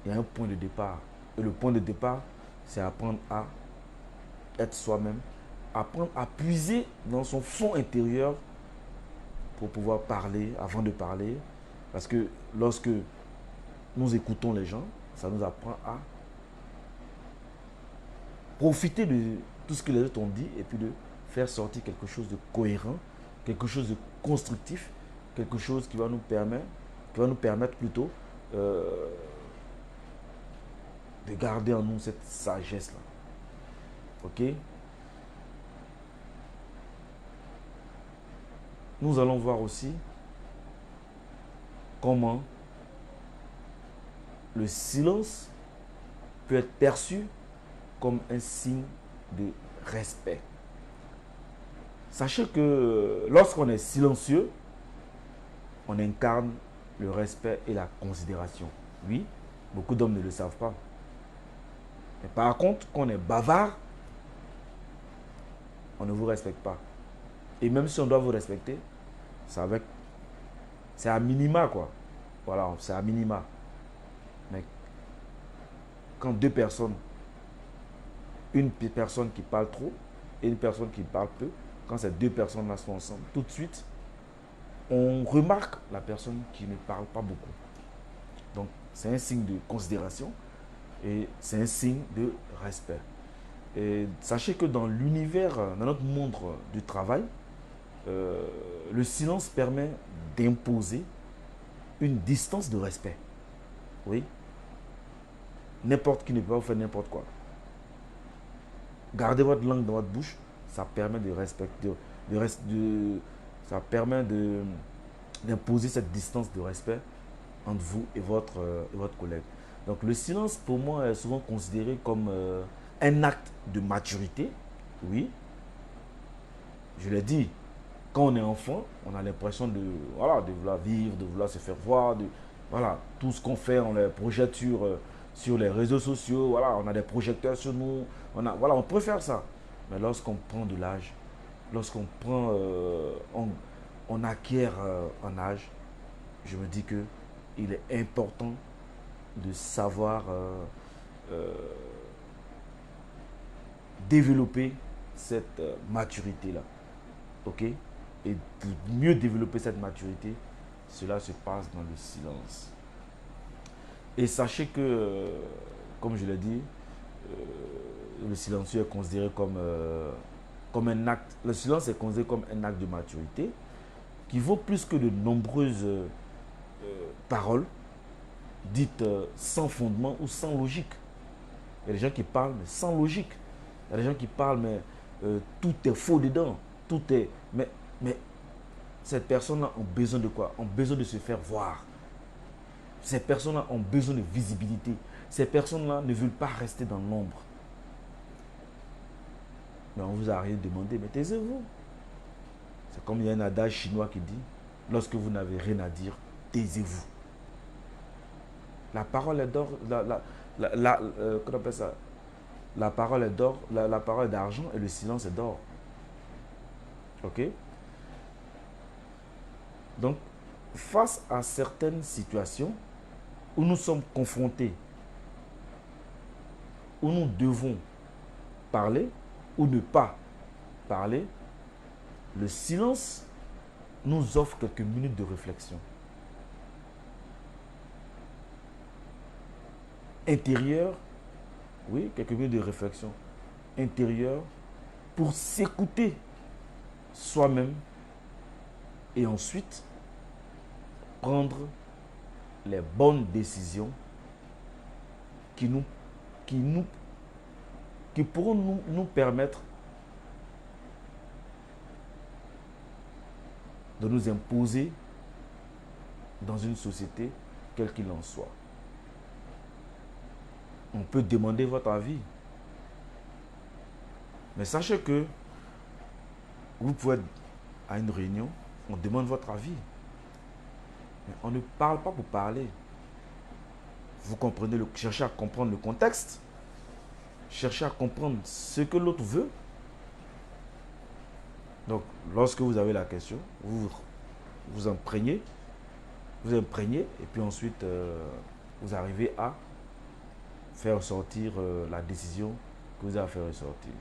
il y a un point de départ. Et le point de départ, c'est apprendre à être soi-même, apprendre à puiser dans son fond intérieur pour pouvoir parler avant de parler. Parce que lorsque nous écoutons les gens, ça nous apprend à profiter de tout ce que les autres ont dit et puis de faire sortir quelque chose de cohérent, quelque chose de constructif, quelque chose qui va nous permettre plutôt de garder en nous cette sagesse-là. Ok? Nous allons voir aussi comment le silence peut être perçu comme un signe de respect. Sachez que lorsqu'on est silencieux, on incarne le respect et la considération. Oui, beaucoup d'hommes ne le savent pas. Mais par contre, quand on est bavard, on ne vous respecte pas. Et même si on doit vous respecter, c'est à minima, quoi. Voilà, c'est à minima. Mais quand deux personnes, une personne qui parle trop et une personne qui parle peu, quand ces deux personnes-là sont ensemble, tout de suite, on remarque la personne qui ne parle pas beaucoup. Donc, c'est un signe de considération et c'est un signe de respect. Et sachez que dans l'univers, dans notre monde du travail, le silence permet d'imposer une distance de respect. Oui. N'importe qui ne peut pas vous faire n'importe quoi. Gardez votre langue dans votre bouche, ça permet de respecter, ça permet d'imposer cette distance de respect entre vous et votre collègue. Donc le silence pour moi est souvent considéré comme un acte de maturité. Oui, je l'ai dit, quand on est enfant, on a l'impression de, voilà, de vouloir vivre, de vouloir se faire voir, de, voilà, tout ce qu'on fait, on le projette sur les réseaux sociaux, voilà, on a des projecteurs sur nous, voilà, on peut faire ça. Mais lorsqu'on prend de l'âge, lorsqu'on prend, on acquiert un âge, je me dis que il est important de savoir développer cette maturité-là. Ok? Et de mieux développer cette maturité, cela se passe dans le silence. Et sachez que, comme je l'ai dit, le silencieux est considéré comme un acte. Le silence est considéré comme un acte de maturité qui vaut plus que de nombreuses paroles dites sans fondement ou sans logique. Il y a des gens qui parlent mais sans logique. Il y a des gens qui parlent mais tout est faux dedans. Tout est... Mais ces personnes-là ont besoin de quoi? Ont besoin de se faire voir. Ces personnes-là ont besoin de visibilité. Ces personnes-là ne veulent pas rester dans l'ombre. Mais on vous a rien demandé, mais taisez-vous. C'est comme il y a un adage chinois qui dit, lorsque vous n'avez rien à dire, taisez-vous. La parole est d'or, qu'on appelle ça? La parole est d'or, la parole est d'argent et le silence est d'or. Ok? Donc, face à certaines situations où nous sommes confrontés, où nous devons parler ou ne pas parler, le silence nous offre quelques minutes de réflexion intérieure, oui, quelques minutes de réflexion intérieure pour s'écouter soi-même et ensuite prendre les bonnes décisions qui pourront nous permettre de nous imposer dans une société, quelle qu'il en soit. On peut demander votre avis. Mais sachez que vous pouvez être à une réunion, on demande votre avis. Mais on ne parle pas pour parler. Vous comprenez, cherchez à comprendre le contexte. Cherchez à comprendre ce que l'autre veut. Donc, lorsque vous avez la question, vous imprégnez, et puis ensuite, vous arrivez à faire sortir la décision que vous avez à faire ressortir.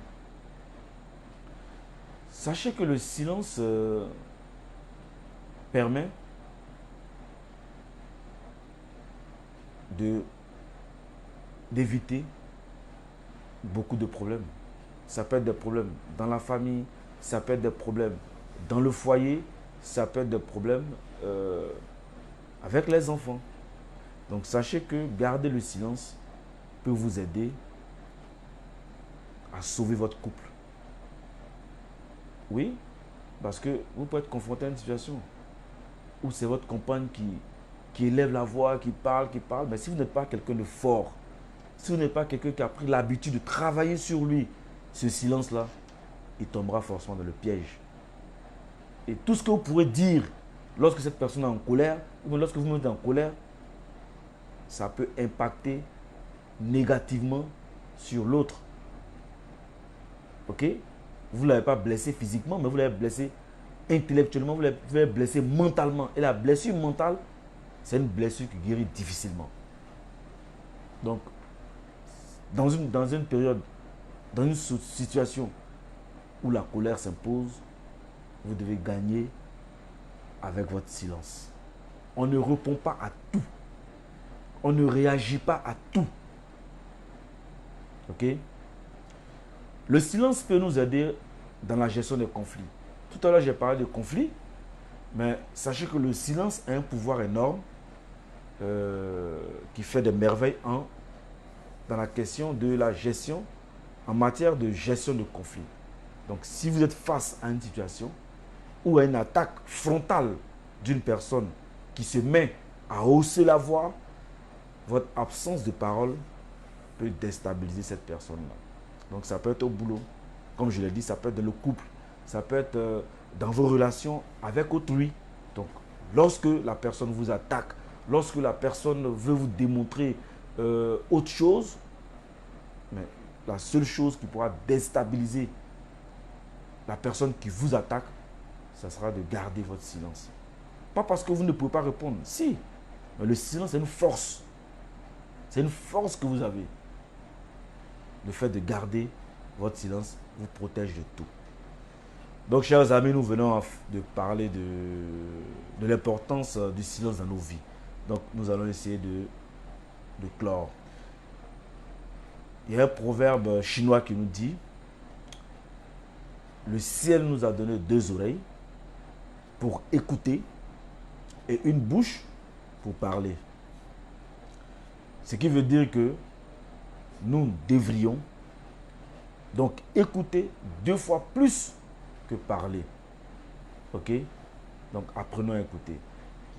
Sachez que le silence permet d'éviter beaucoup de problèmes. Ça peut être des problèmes dans la famille, ça peut être des problèmes dans le foyer, ça peut être des problèmes avec les enfants. Donc sachez que garder le silence peut vous aider à sauver votre couple. Oui, parce que vous pouvez être confronté à une situation où c'est votre compagne qui élève la voix, qui parle, mais si vous n'êtes pas quelqu'un de fort, si vous n'êtes pas quelqu'un qui a pris l'habitude de travailler sur lui, ce silence-là, il tombera forcément dans le piège. Et tout ce que vous pourrez dire lorsque cette personne est en colère, ou lorsque vous êtes en colère, ça peut impacter négativement sur l'autre. Ok? Vous ne l'avez pas blessé physiquement, mais vous l'avez blessé intellectuellement, vous l'avez blessé mentalement. Et la blessure mentale, c'est une blessure qui guérit difficilement. Donc, dans une période, dans une situation où la colère s'impose, vous devez gagner avec votre silence. On ne répond pas à tout. On ne réagit pas à tout. Ok? Le silence peut nous aider dans la gestion des conflits. Tout à l'heure, j'ai parlé de conflits, mais sachez que le silence a un pouvoir énorme qui fait des merveilles dans la question de la gestion, en matière de gestion de conflits. Donc, si vous êtes face à une situation ou à une attaque frontale d'une personne qui se met à hausser la voix, votre absence de parole peut déstabiliser cette personne-là. Donc ça peut être au boulot, comme je l'ai dit, ça peut être dans le couple, ça peut être dans vos relations avec autrui. Donc lorsque la personne vous attaque, lorsque la personne veut vous démontrer autre chose, mais la seule chose qui pourra déstabiliser la personne qui vous attaque, ça sera de garder votre silence. Pas parce que vous ne pouvez pas répondre, si, mais le silence c'est une force. C'est une force que vous avez. Le fait de garder votre silence vous protège de tout. Donc, chers amis, nous venons de parler de l'importance du silence dans nos vies. Donc, nous allons essayer de clore. Il y a un proverbe chinois qui nous dit: le ciel nous a donné 2 oreilles pour écouter et une bouche pour parler. Ce qui veut dire que nous devrions donc écouter 2 fois plus que parler. Ok? Donc apprenons à écouter.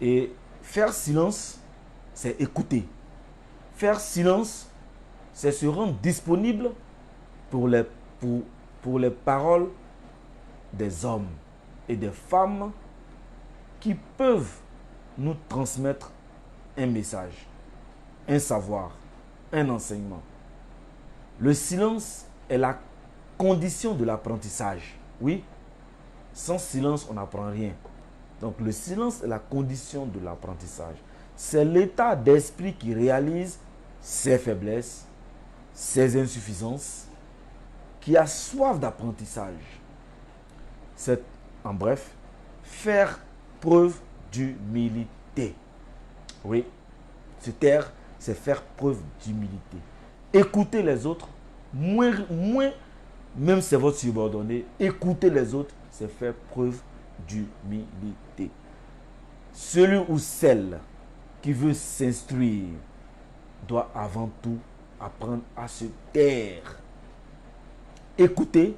Et faire silence, c'est écouter. Faire silence, c'est se rendre disponible pour les paroles des hommes et des femmes qui peuvent nous transmettre un message, un savoir, un enseignement. Le silence est la condition de l'apprentissage. Oui, sans silence, on n'apprend rien. Donc le silence est la condition de l'apprentissage. C'est l'état d'esprit qui réalise ses faiblesses, ses insuffisances, qui a soif d'apprentissage. C'est, en bref, faire preuve d'humilité. Oui, se taire, c'est faire preuve d'humilité. Écouter les autres, moins, même si c'est votre subordonné, écouter les autres, c'est faire preuve d'humilité. Celui ou celle qui veut s'instruire doit avant tout apprendre à se taire, écouter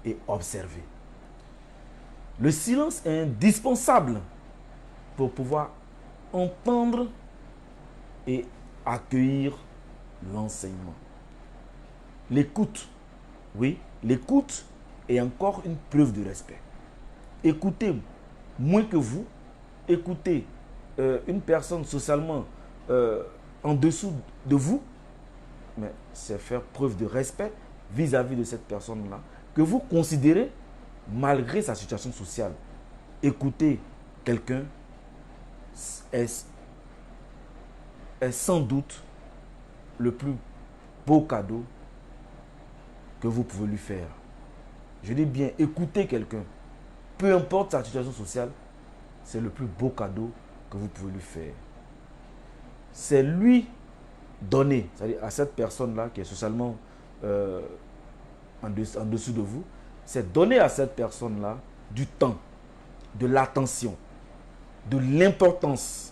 et observer. Le silence est indispensable pour pouvoir entendre et accueillir l'enseignement. L'écoute, oui, l'écoute est encore une preuve de respect. Écoutez moins que vous, écoutez une personne socialement en dessous de vous, mais c'est faire preuve de respect vis-à-vis de cette personne-là que vous considérez malgré sa situation sociale. Écouter quelqu'un est sans doute le plus beau cadeau que vous pouvez lui faire. Je dis bien, écouter quelqu'un, peu importe sa situation sociale, c'est le plus beau cadeau que vous pouvez lui faire. C'est lui donner, c'est-à-dire à cette personne-là qui est socialement en dessous de vous, c'est donner à cette personne-là du temps, de l'attention, de l'importance,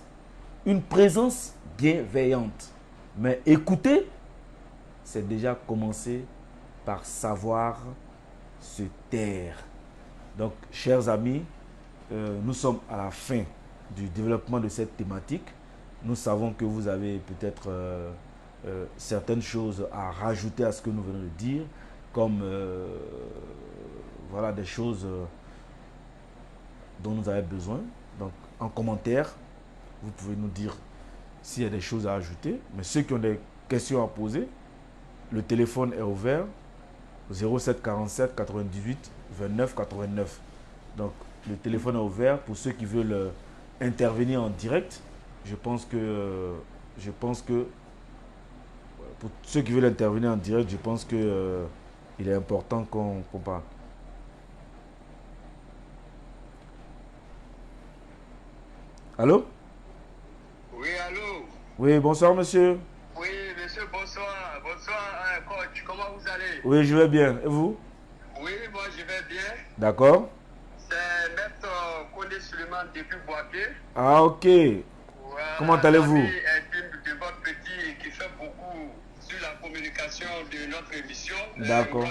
une présence bienveillante. Mais écouter, c'est déjà commencer par savoir se taire. Donc, chers amis, nous sommes à la fin du développement de cette thématique. Nous savons que vous avez peut-être certaines choses à rajouter à ce que nous venons de dire, comme voilà des choses dont nous avons besoin. Donc, en commentaire, vous pouvez nous dire s'il y a des choses à ajouter. Mais ceux qui ont des questions à poser, le téléphone est ouvert 07 47 98 29 89. Donc, le téléphone est ouvert pour ceux qui veulent intervenir en direct. Je pense que pour ceux qui veulent intervenir en direct, je pense que il est important qu'on parle. Allô? Oui, allô? Oui, bonsoir monsieur. Oui, monsieur, bonsoir. Bonsoir, coach. Comment vous allez? Oui, je vais bien. Et vous? Oui, moi, je vais bien. D'accord. C'est Maître Condé Suleiman depuis Boaké. Ah, ok. Voilà, comment allez-vous? l'ami intime de votre petit qui fait beaucoup sur la communication de notre émission. D'accord.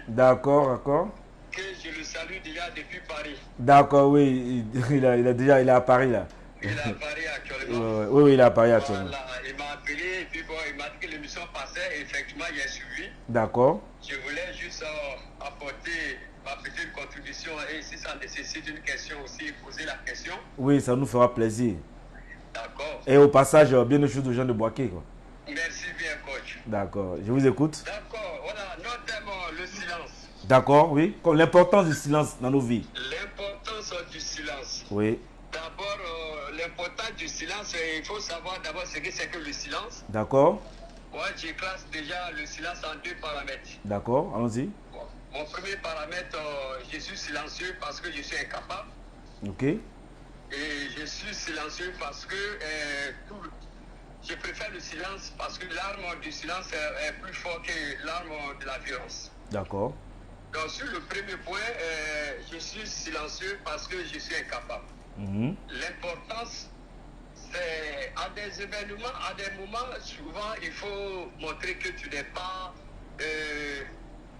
D'accord, d'accord. que je le salue déjà depuis Paris. D'accord, oui. Il est à Paris là. Il est à Paris actuellement. Oui, oui, il est à Paris actuellement. Voilà, il m'a appelé et puis bon, il m'a dit que l'émission passait et effectivement, j'ai suivi. D'accord. Je voulais juste apporter ma petite contribution et si ça nécessite une question aussi, poser la question. Oui, ça nous fera plaisir. D'accord. Et au passage, bien de choses aux gens de Boaké, quoi. Merci bien, coach. D'accord, je vous écoute. D'accord, voilà, notre thème, le silence. D'accord, oui. Comme l'importance du silence dans nos vies. L'importance du silence. Oui. D'abord, l'importance du silence, il faut savoir d'abord ce que c'est que le silence. D'accord. Moi, je classe déjà le silence en 2 paramètres. D'accord, allons-y. Bon, mon premier paramètre, je suis silencieux parce que je suis incapable. Ok. Et je suis silencieux parce que je préfère le silence parce que l'arme du silence est plus forte que l'arme de la violence. D'accord. Donc sur le premier point, je suis silencieux parce que je suis incapable. L'importance, c'est à des événements, à des moments, souvent il faut montrer que tu n'es pas,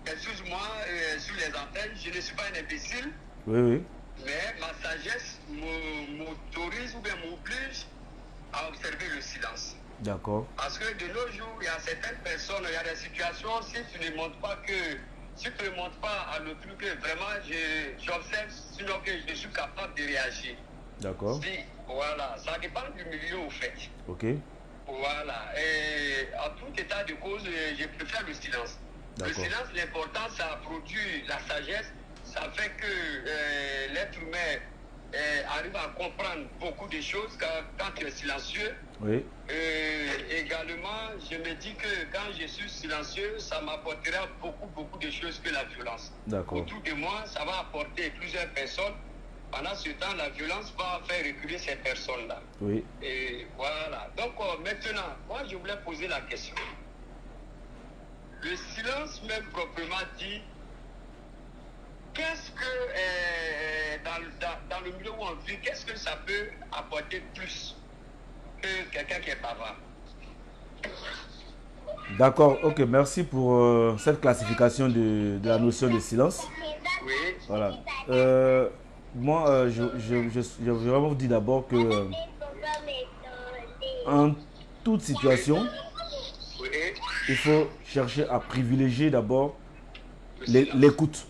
excuse-moi, sur les antennes, je ne suis pas un imbécile. Oui, oui. Mais ma sagesse m'autorise ou bien m'oblige à observer le silence. D'accord. Parce que de nos jours, il y a certaines personnes, il y a des situations, si tu ne montres pas à l'autre que vraiment j'observe, sinon que je suis capable de réagir. D'accord. Si, voilà, ça dépend du milieu au fait. Ok. Voilà, et en tout état de cause, je préfère le silence. Le silence, l'important, ça produit la sagesse. Ça fait que l'être humain arrive à comprendre beaucoup de choses quand tu es silencieux. Oui. Également, je me dis que quand je suis silencieux, ça m'apportera beaucoup de choses que la violence. D'accord. Autour de moi, ça va apporter plusieurs personnes. Pendant ce temps, la violence va faire reculer ces personnes-là. Oui. Et voilà. Donc maintenant, moi, je voulais poser la question. Le silence, même proprement dit, qu'est-ce que, dans le milieu où on vit, qu'est-ce que ça peut apporter plus que quelqu'un qui est bavard? D'accord, ok, merci pour cette classification de la notion de silence. Oui. Voilà. Moi, je vais vraiment vous dire d'abord que en toute situation, Oui. il faut chercher à privilégier d'abord l'écoute.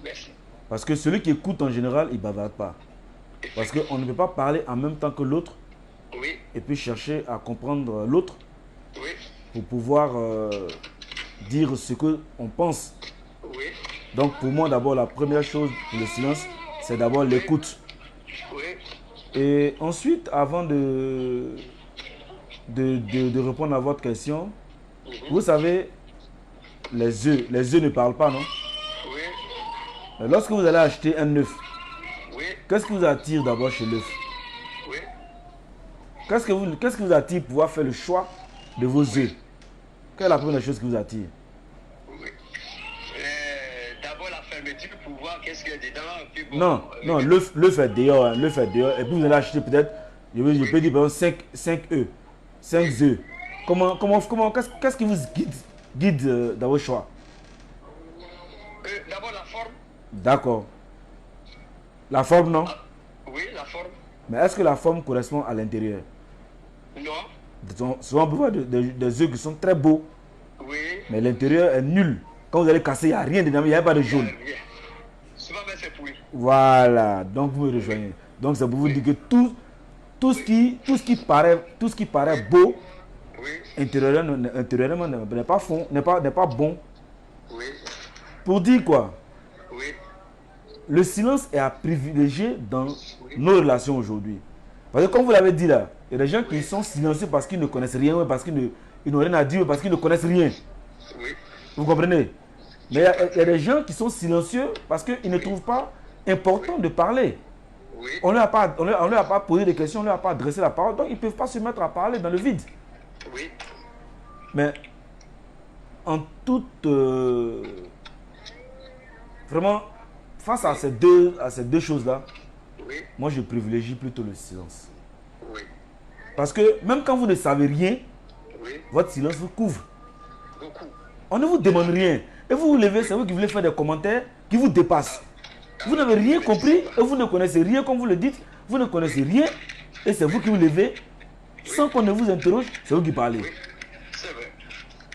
Merci. Parce que celui qui écoute en général, il ne bavarde pas. Parce qu'on ne peut pas parler en même temps que l'autre. Oui. Et puis chercher à comprendre l'autre. Oui. Pour pouvoir dire ce qu'on pense. Oui. Donc pour moi d'abord la première chose pour le silence, c'est d'abord l'écoute. Oui. Et ensuite, avant de répondre à votre question, vous savez, les œufs ne parlent pas, non? Oui. Mais lorsque vous allez acheter un œuf, Oui. qu'est-ce qui vous attire d'abord chez l'œuf? Oui. Qu'est-ce qui vous attire pour pouvoir faire le choix de vos œufs? Quelle est la première chose qui vous attire? Oui. D'abord la fermeture pour voir qu'est-ce qu'il y a dedans. Puis bon, Non, l'œuf est dehors, hein, l'œuf est dehors. Et puis vous allez acheter peut-être, je peux dire par exemple 5 œufs. 5 œufs. Qu'est-ce qui vous guide dans vos choix? D'abord la forme. D'accord. La forme, non? Oui, la forme. Mais est-ce que la forme correspond à l'intérieur? Non. Souvent, on peut voir des œufs qui sont très beaux, Oui. mais l'intérieur est nul. Quand vous allez casser, il n'y a rien dedans, il n'y a pas de jaune. Souvent, mais c'est pourri. Voilà, donc vous me rejoignez. Donc c'est pour vous dire que tout ce qui paraît beau, Oui. intérieurement n'est pas bon. Oui. Pour dire quoi? Oui. Le silence est à privilégier dans nos relations aujourd'hui. Parce que comme vous l'avez dit là, il y a des gens qui sont silencieux parce qu'ils ne connaissent rien, ou parce qu'ils n'ont rien à dire, ou parce qu'ils ne connaissent rien. Oui. Vous comprenez? Mais il y a des gens qui sont silencieux parce qu'ils ne trouvent pas important de parler. Oui. On ne leur a pas posé des questions, on ne leur a pas adressé la parole, donc ils ne peuvent pas se mettre à parler dans le vide. Oui. Mais en toute... vraiment, face à ces deux choses-là, Oui. moi je privilégie plutôt le silence. Oui. Parce que même quand vous ne savez rien, Oui. votre silence vous couvre. Beaucoup. On ne vous demande rien. Et vous vous levez, c'est vous qui voulez faire des commentaires qui vous dépassent. Vous n'avez rien compris et vous ne connaissez rien, comme vous le dites. Vous ne connaissez rien et c'est vous qui vous levez, sans qu'on ne vous interroge, c'est vous qui parlez. Oui, c'est vrai.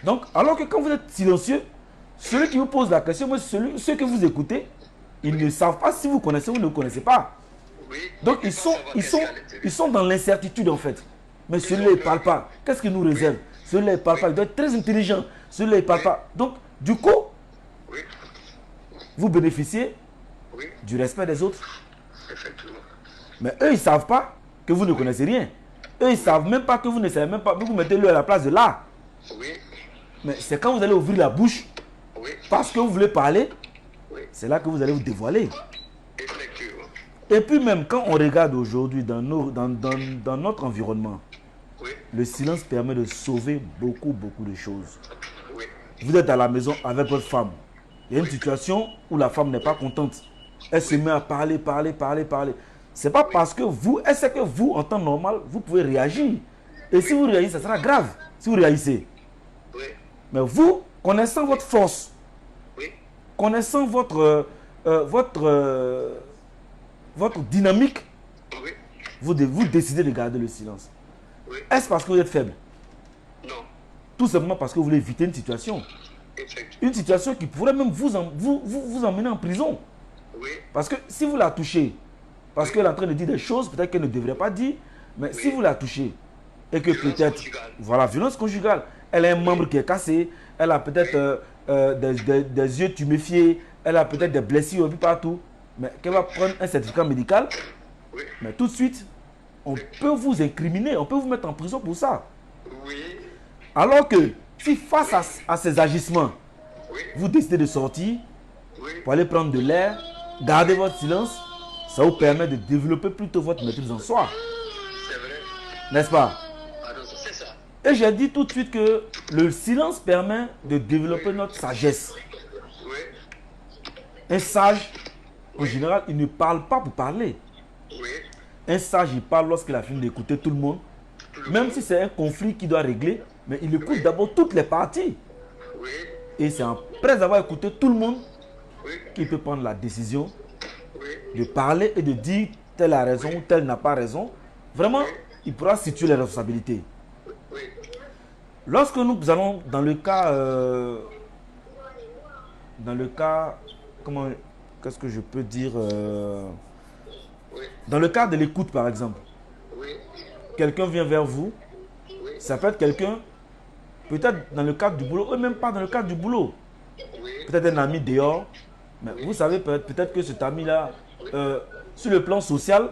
Donc, alors que quand vous êtes silencieux, celui qui vous pose la question, ceux que vous écoutez, ils ne savent pas si vous connaissez ou ne vous connaissez pas. Oui. Donc, ils sont dans l'incertitude en fait. Mais celui-là, il ne parle pas. Qu'est-ce qu'il nous réserve? Celui-là, il ne parle pas. Il doit être très intelligent. Celui-là, il ne parle pas. Donc, du coup, Oui. vous bénéficiez Oui. du respect des autres. Effectivement. Mais eux, ils ne savent pas que vous ne connaissez rien. Eux, ils ne savent même pas que vous ne savez même pas. Vous mettez lui à la place de là. Oui. Mais c'est quand vous allez ouvrir la bouche, Oui. parce que vous voulez parler, Oui. c'est là que vous allez vous dévoiler. Effectivement. Et puis même quand on regarde aujourd'hui dans notre environnement, Oui. le silence permet de sauver beaucoup de choses. Oui. Vous êtes à la maison avec votre femme. Il y a une situation où la femme n'est pas contente. Elle se met à parler. C'est pas parce que vous, elle sait que vous, en temps normal, vous pouvez réagir. Et si vous réagissez, ça sera grave. Si vous réagissez. Oui. Mais vous, connaissant votre force, Oui. connaissant votre dynamique, Oui. vous décidez de garder le silence. Oui. Est-ce parce que vous êtes faible? Non. Tout simplement parce que vous voulez éviter une situation. Effectivement. Une situation qui pourrait même vous emmener en prison. Oui. Parce que si vous la touchez, parce qu'elle est en train de dire des choses, peut-être qu'elle ne devrait pas dire, mais si vous la touchez, et que Violence peut-être, conjugale. voilà, violence conjugale, elle a un membre qui est cassé, elle a peut-être des yeux tuméfiés, elle a peut-être des blessures un peu partout, mais qu'elle va prendre un certificat médical, Oui. mais tout de suite, on peut vous incriminer, on peut vous mettre en prison pour ça. Oui. Alors que si face à ces agissements, Oui. vous décidez de sortir Oui. pour aller prendre de l'air, garder votre silence, ça vous permet de développer plutôt votre maîtrise en soi. C'est vrai. N'est-ce pas? Pardon, c'est ça. Et j'ai dit tout de suite que le silence permet de développer notre sagesse. Oui. Un sage, en général, il ne parle pas pour parler. Oui. Un sage, il parle lorsqu'il a fini d'écouter tout le monde. Même si c'est un conflit qu'il doit régler, mais il écoute d'abord toutes les parties. Oui. Et c'est après avoir écouté tout le monde Oui. qu'il peut prendre la décision Oui. de parler et de dire telle a raison ou telle n'a pas raison. Vraiment, il pourra situer les responsabilités. Oui. Lorsque nous allons dans le cas, comment, qu'est-ce que je peux dire, Oui. dans le cas de l'écoute par exemple, Oui. quelqu'un vient vers vous, Oui. ça peut être quelqu'un, peut-être dans le cadre du boulot, ou même pas dans le cadre du boulot, Oui. peut-être un ami dehors, mais vous savez peut-être que cet ami-là, sur le plan social,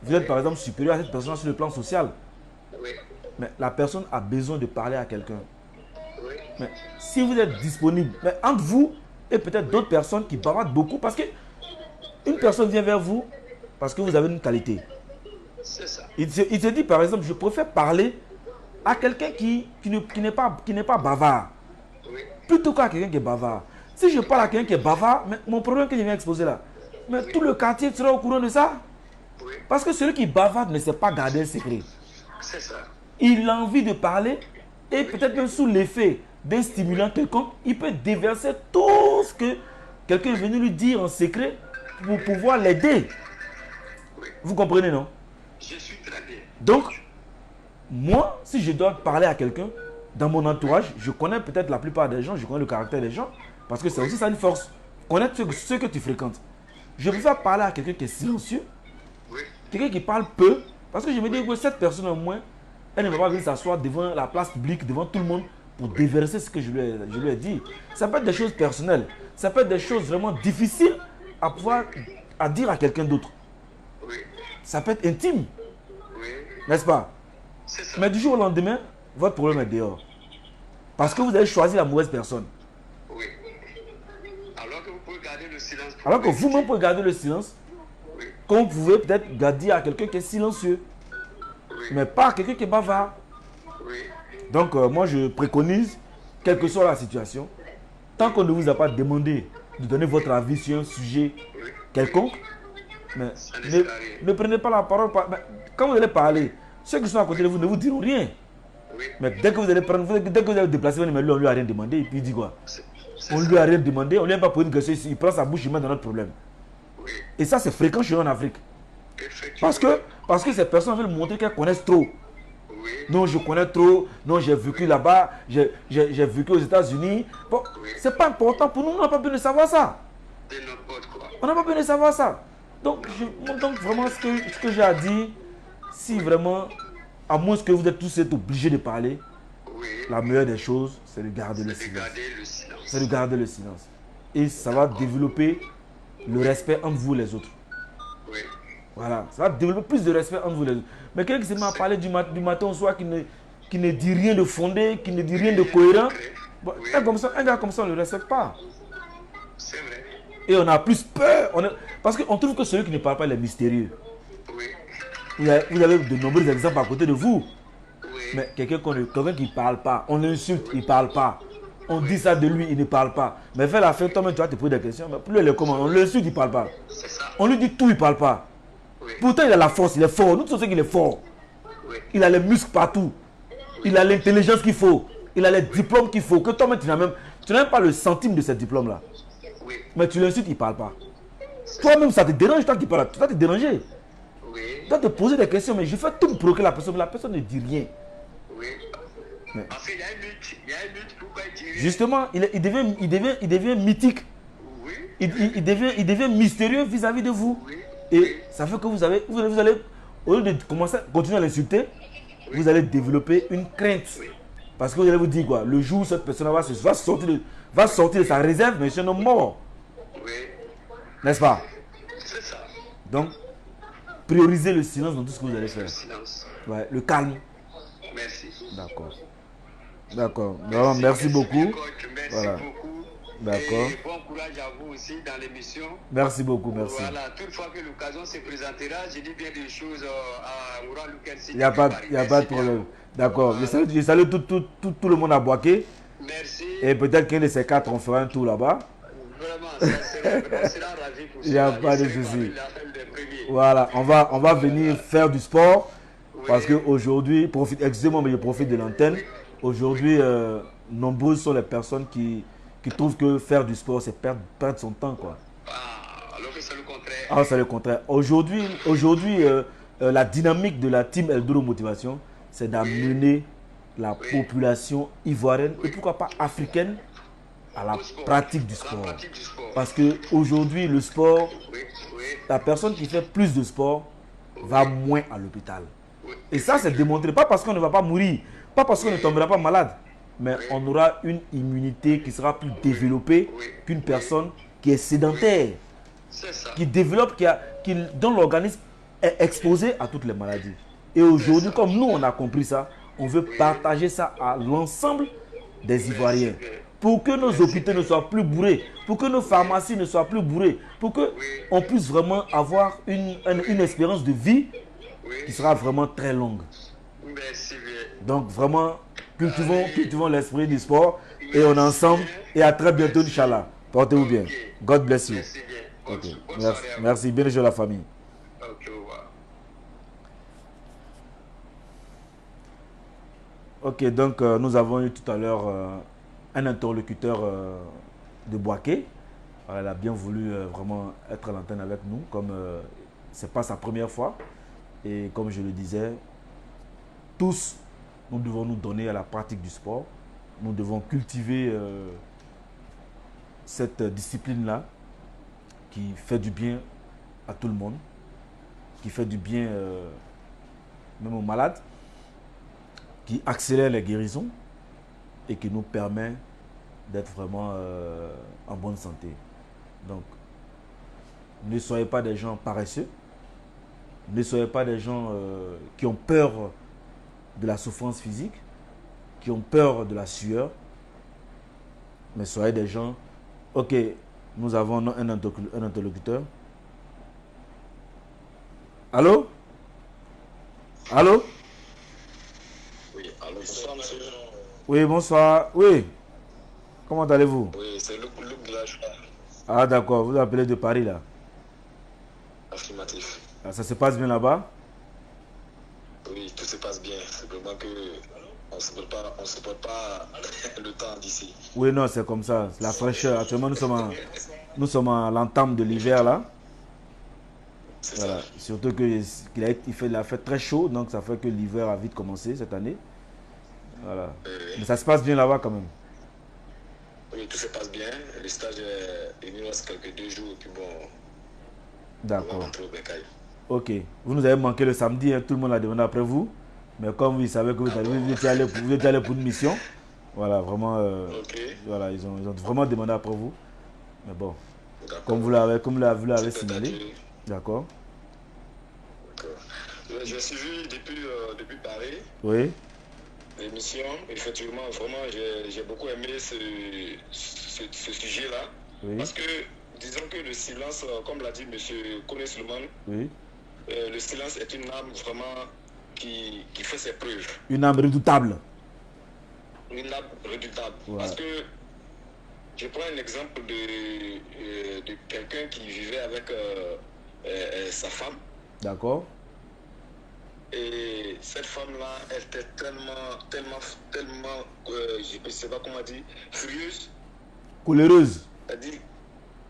vous êtes par exemple supérieur à cette personne sur le plan social, Oui. mais la personne a besoin de parler à quelqu'un. Oui. Mais si vous êtes disponible, mais entre vous et peut-être d'autres personnes qui bavardent beaucoup, parce que une personne vient vers vous parce que vous avez une qualité. C'est ça. Il se dit par exemple, je préfère parler à quelqu'un qui n'est pas bavard, Oui. plutôt qu'à quelqu'un qui est bavard. Si je parle à quelqu'un qui est bavard, mais mon problème que je viens exposer là, mais tout le quartier sera au courant de ça. Oui. Parce que celui qui bavarde ne sait pas garder un secret. C'est ça. Il a envie de parler et peut-être même sous l'effet d'un stimulant quelconque, il peut déverser tout ce que quelqu'un est venu lui dire en secret pour pouvoir l'aider. Oui. Vous comprenez, non? Je suis très bien. Donc, moi, si je dois parler à quelqu'un, dans mon entourage, je connais peut-être la plupart des gens, je connais le caractère des gens, parce que c'est aussi ça une force. Connaître ceux que tu fréquentes. Je préfère parler à quelqu'un qui est silencieux, Oui. quelqu'un qui parle peu, parce que je me dis que cette personne au moins, elle ne va pas venir s'asseoir devant la place publique, devant tout le monde, pour déverser ce que je lui ai dit. Ça peut être des choses personnelles, ça peut être des choses vraiment difficiles à dire à quelqu'un d'autre. Oui. Ça peut être intime, Oui. n'est-ce pas? C'est ça. Mais du jour au lendemain, votre problème est dehors. Parce que vous avez choisi la mauvaise personne. Oui. Alors que vous pouvez garder le silence. Alors que vous-même pouvez garder le silence, Oui. comme vous pouvez peut-être dire à quelqu'un qui est silencieux, Oui. mais pas à quelqu'un qui est bavard. Oui. Donc moi je préconise, quelle que soit la situation, tant qu'on ne vous a pas demandé de donner votre avis sur un sujet Oui. quelconque, mais Ça ne sert à rien. ne prenez pas la parole. Mais quand vous allez parler, ceux qui sont à côté de vous ne vous diront rien. Oui. Mais dès que vous allez prendre, dès que vous allez déplacer, mais lui on lui a rien demandé, et puis il dit quoi? C'est On ça. lui a rien demandé, on lui a pas posé une question, il prend sa bouche, il met dans notre problème. Oui. Et ça c'est fréquent chez nous en Afrique. Effectivement. Parce que Parce que ces personnes veulent montrer qu'elles connaissent trop. Oui. Non, je connais trop. Non, j'ai vécu là-bas. J'ai vécu aux États-Unis. Bon, c'est pas important pour nous. On n'a pas besoin de savoir ça. De n'importe quoi. On n'a pas besoin de savoir ça. Donc, vraiment, ce que j'ai à dire, si vraiment, à moins que vous êtes tous obligés de parler, Oui. la meilleure des choses, c'est de garder le C'est de silence. garder le silence. C'est de garder le silence. Et ça va développer le respect entre vous les autres. Oui. Voilà, ça va développer plus de respect entre vous les autres. Mais quelqu'un qui se met à parler du matin au soir, qui ne dit rien de fondé, qui ne dit rien de cohérent, bon, Oui. un gars comme ça, on ne le respecte pas. C'est vrai. Et on a plus peur. Parce qu'on trouve que celui qui ne parle pas, il est mystérieux. Oui. Vous avez de nombreux exemples à côté de vous. Oui. Mais quelqu'un qui ne parle pas, on l'insulte, il ne parle pas. On dit ça de lui, il ne parle pas. Mais fais la fin, toi-même, tu vas te poser des questions. Mais plus il est comment? On l'insulte, il ne parle pas. C'est ça. On lui dit tout, il ne parle pas. Oui. Pourtant, il a la force, il est fort. Nous tous, on sait qu'il est fort. Oui. Il a les muscles partout. Il a l'intelligence qu'il faut. Il a les diplômes qu'il faut. Que toi-même, tu n'as même pas le centime de ces diplômes-là. Oui. Mais tu l'insultes, il ne parle pas. Toi-même, ça te dérange, toi qui parles. Tu vas te déranger. Oui. Tu vas te poser des questions, mais je fais tout pour provoquer la personne, mais la personne ne dit rien. Oui. Mais- Parce qu'il y a un lutte. Il y a un lutte pourquoi il dit rien. Justement, il devient mythique. Oui. Il devient mystérieux vis-à-vis de vous. Oui. Et ça fait que vous allez, au lieu de continuer à l'insulter, vous allez développer une crainte. Oui. Parce que vous allez vous dire quoi, le jour où cette personne va sortir de sa réserve, mais c'est un homme mort. Oui. N'est-ce pas? C'est ça. Donc, priorisez le silence dans tout ce que vous allez Le faire. silence. Ouais, le calme. Merci. D'accord. D'accord. Non, merci beaucoup. Coach. Merci Voilà. beaucoup. D'accord. Et bon courage à vous aussi dans l'émission. Merci beaucoup, merci. Voilà, toutefois que l'occasion se présentera, je dis bien des choses à Moura Lukensi. Il n'y a pas de problème. D'accord. Je salue tout le monde à Boaké. Merci. Et peut-être qu'un de ces quatre, on fera un tour là-bas. Vraiment, on sera ravis pour ça. Il n'y a pas de souci. L'appel des premiers. Voilà, on va venir faire du sport. Oui. Parce qu'aujourd'hui, excusez-moi, mais je profite de l'antenne. Aujourd'hui, nombreuses sont les personnes qui trouvent que faire du sport, c'est perdre son temps, quoi. Ah, alors que c'est le contraire. Ah, c'est le contraire. Aujourd'hui, la dynamique de la team Eldoro Motivation, c'est d'amener la population ivoirienne et pourquoi pas africaine à la pratique du La sport. pratique du sport. Parce qu'aujourd'hui, le sport, Oui, oui, la personne qui fait plus de sport va moins à l'hôpital. oui. Et ça, c'est démontré. Pas parce qu'on ne va pas mourir, pas parce qu'on ne tombera pas malade, mais on aura une immunité qui sera plus développée qu'une personne qui est sédentaire, C'est ça. qui développe, dont l'organisme est exposé à toutes les maladies. Et aujourd'hui, comme nous, on a compris ça, on veut partager ça à l'ensemble des Ivoiriens. Pour que nos hôpitaux ne soient plus bourrés, pour que nos pharmacies ne soient plus bourrées, pour qu'on puisse vraiment avoir une espérance de vie qui sera vraiment très longue. Merci bien. Donc vraiment, cultivons l'esprit du sport et on est ensemble. Et à très bientôt, Inch'Allah. Portez-vous bien. God bless you. Merci bien. Ok. Bonne Merci. soirée à vous. Merci. Bien joué la famille. Ok, au revoir. Ok, donc nous avons eu tout à l'heure un interlocuteur de Boaké. Elle a bien voulu vraiment être à l'antenne avec nous, comme ce n'est pas sa première fois. Et comme je le disais, tous, nous devons nous donner à la pratique du sport. Nous devons cultiver cette discipline-là qui fait du bien à tout le monde, qui fait du bien même aux malades, qui accélère les guérisons et qui nous permet d'être vraiment en bonne santé. Donc, ne soyez pas des gens paresseux, ne soyez pas des gens qui ont peur de la souffrance physique, qui ont peur de la sueur, mais soyez des gens... Ok, nous avons un interlocuteur. Allô? Allô? Oui, allô, bonsoir monsieur. Oui, bonsoir. Oui. Comment allez-vous? Oui, c'est Luc de la Joie. Ah d'accord, vous appelez de Paris là. Affirmatif. Ah, ça se passe bien là-bas? Oui, tout se passe bien. Simplement que on ne supporte pas le temps d'ici. Oui, non, c'est comme ça. C'est la fraîcheur. Actuellement, nous sommes à l'entame de l'hiver là. C'est Voilà. ça. Surtout qu'il a fait très chaud, donc ça fait que l'hiver a vite commencé cette année. Voilà. Mais ça se passe bien là-bas quand même. Oui, tout se passe bien. Le stage, il nous reste quelques 2 jours, et puis bon, on va D'accord. rentrer au Bécaye. Ok. Vous nous avez manqué le samedi, hein, tout le monde a demandé après vous. Mais comme ils savaient que vous étiez allé pour une mission, voilà, vraiment, Ok, voilà, ils ont vraiment demandé après vous. Mais bon, d'accord. comme vous l'avez C'est signalé, Dieu. d'accord. D'accord. J'ai suivi depuis Paris Oui, l'émission. Effectivement, vraiment, j'ai beaucoup aimé ce sujet-là. oui, Parce que, disons que le silence, comme l'a dit M. Kone Sluman, oui. le silence est une arme vraiment qui fait ses preuves. Une âme redoutable. Une arme redoutable. Ouais. Parce que je prends un exemple de quelqu'un qui vivait avec sa femme. D'accord. Et cette femme-là, elle était tellement, je ne sais pas comment dire, furieuse. Coléreuse. C'est-à-dire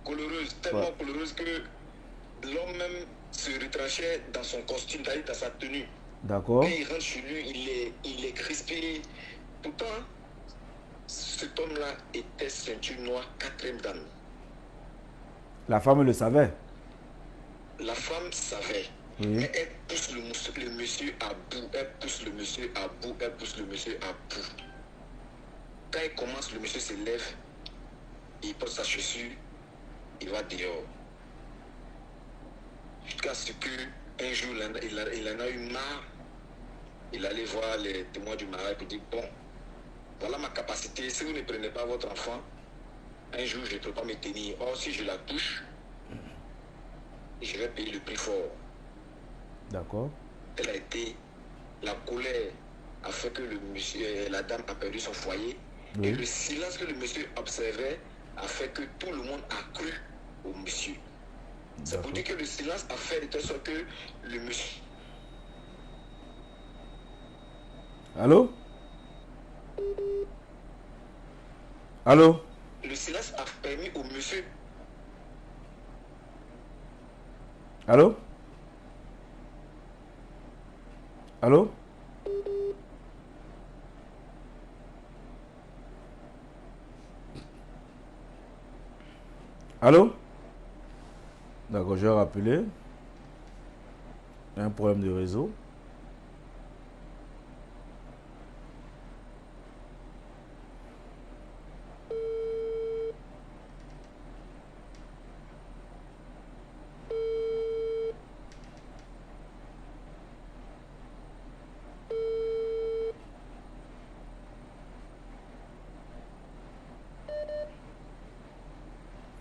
coloureuse, tellement coloureuse que l'homme même se retranchait dans son costume, c'est-à-dire dans sa tenue. D'accord. Quand il rentre chez lui, il est crispé. Pourtant, cet homme-là était ceinture noire, 4e dan. La femme le savait. La femme savait. Oui. Mais elle pousse le monsieur à bout. Elle pousse le monsieur à bout. Elle pousse le monsieur à bout. Quand il commence, le monsieur se lève. Il porte sa chaussure. Il va dehors. Jusqu'à ce qu'un jour, il en a eu marre. Il allait voir les témoins du mariage et dit, bon, voilà ma capacité. Si vous ne prenez pas votre enfant, un jour, je ne peux pas me tenir. Or, si je la touche, je vais payer le prix fort. D'accord. Elle a été, la colère a fait que la dame a perdu son foyer. Oui. Et le silence que le monsieur observait a fait que tout le monde a cru au monsieur. C'est pour dire que le silence a fait de telle sorte que le monsieur... Allô? Allô? Le silence a permis au monsieur... Allô? Allô? Allô? D'accord, je vais rappeler. Il y a un problème de réseau.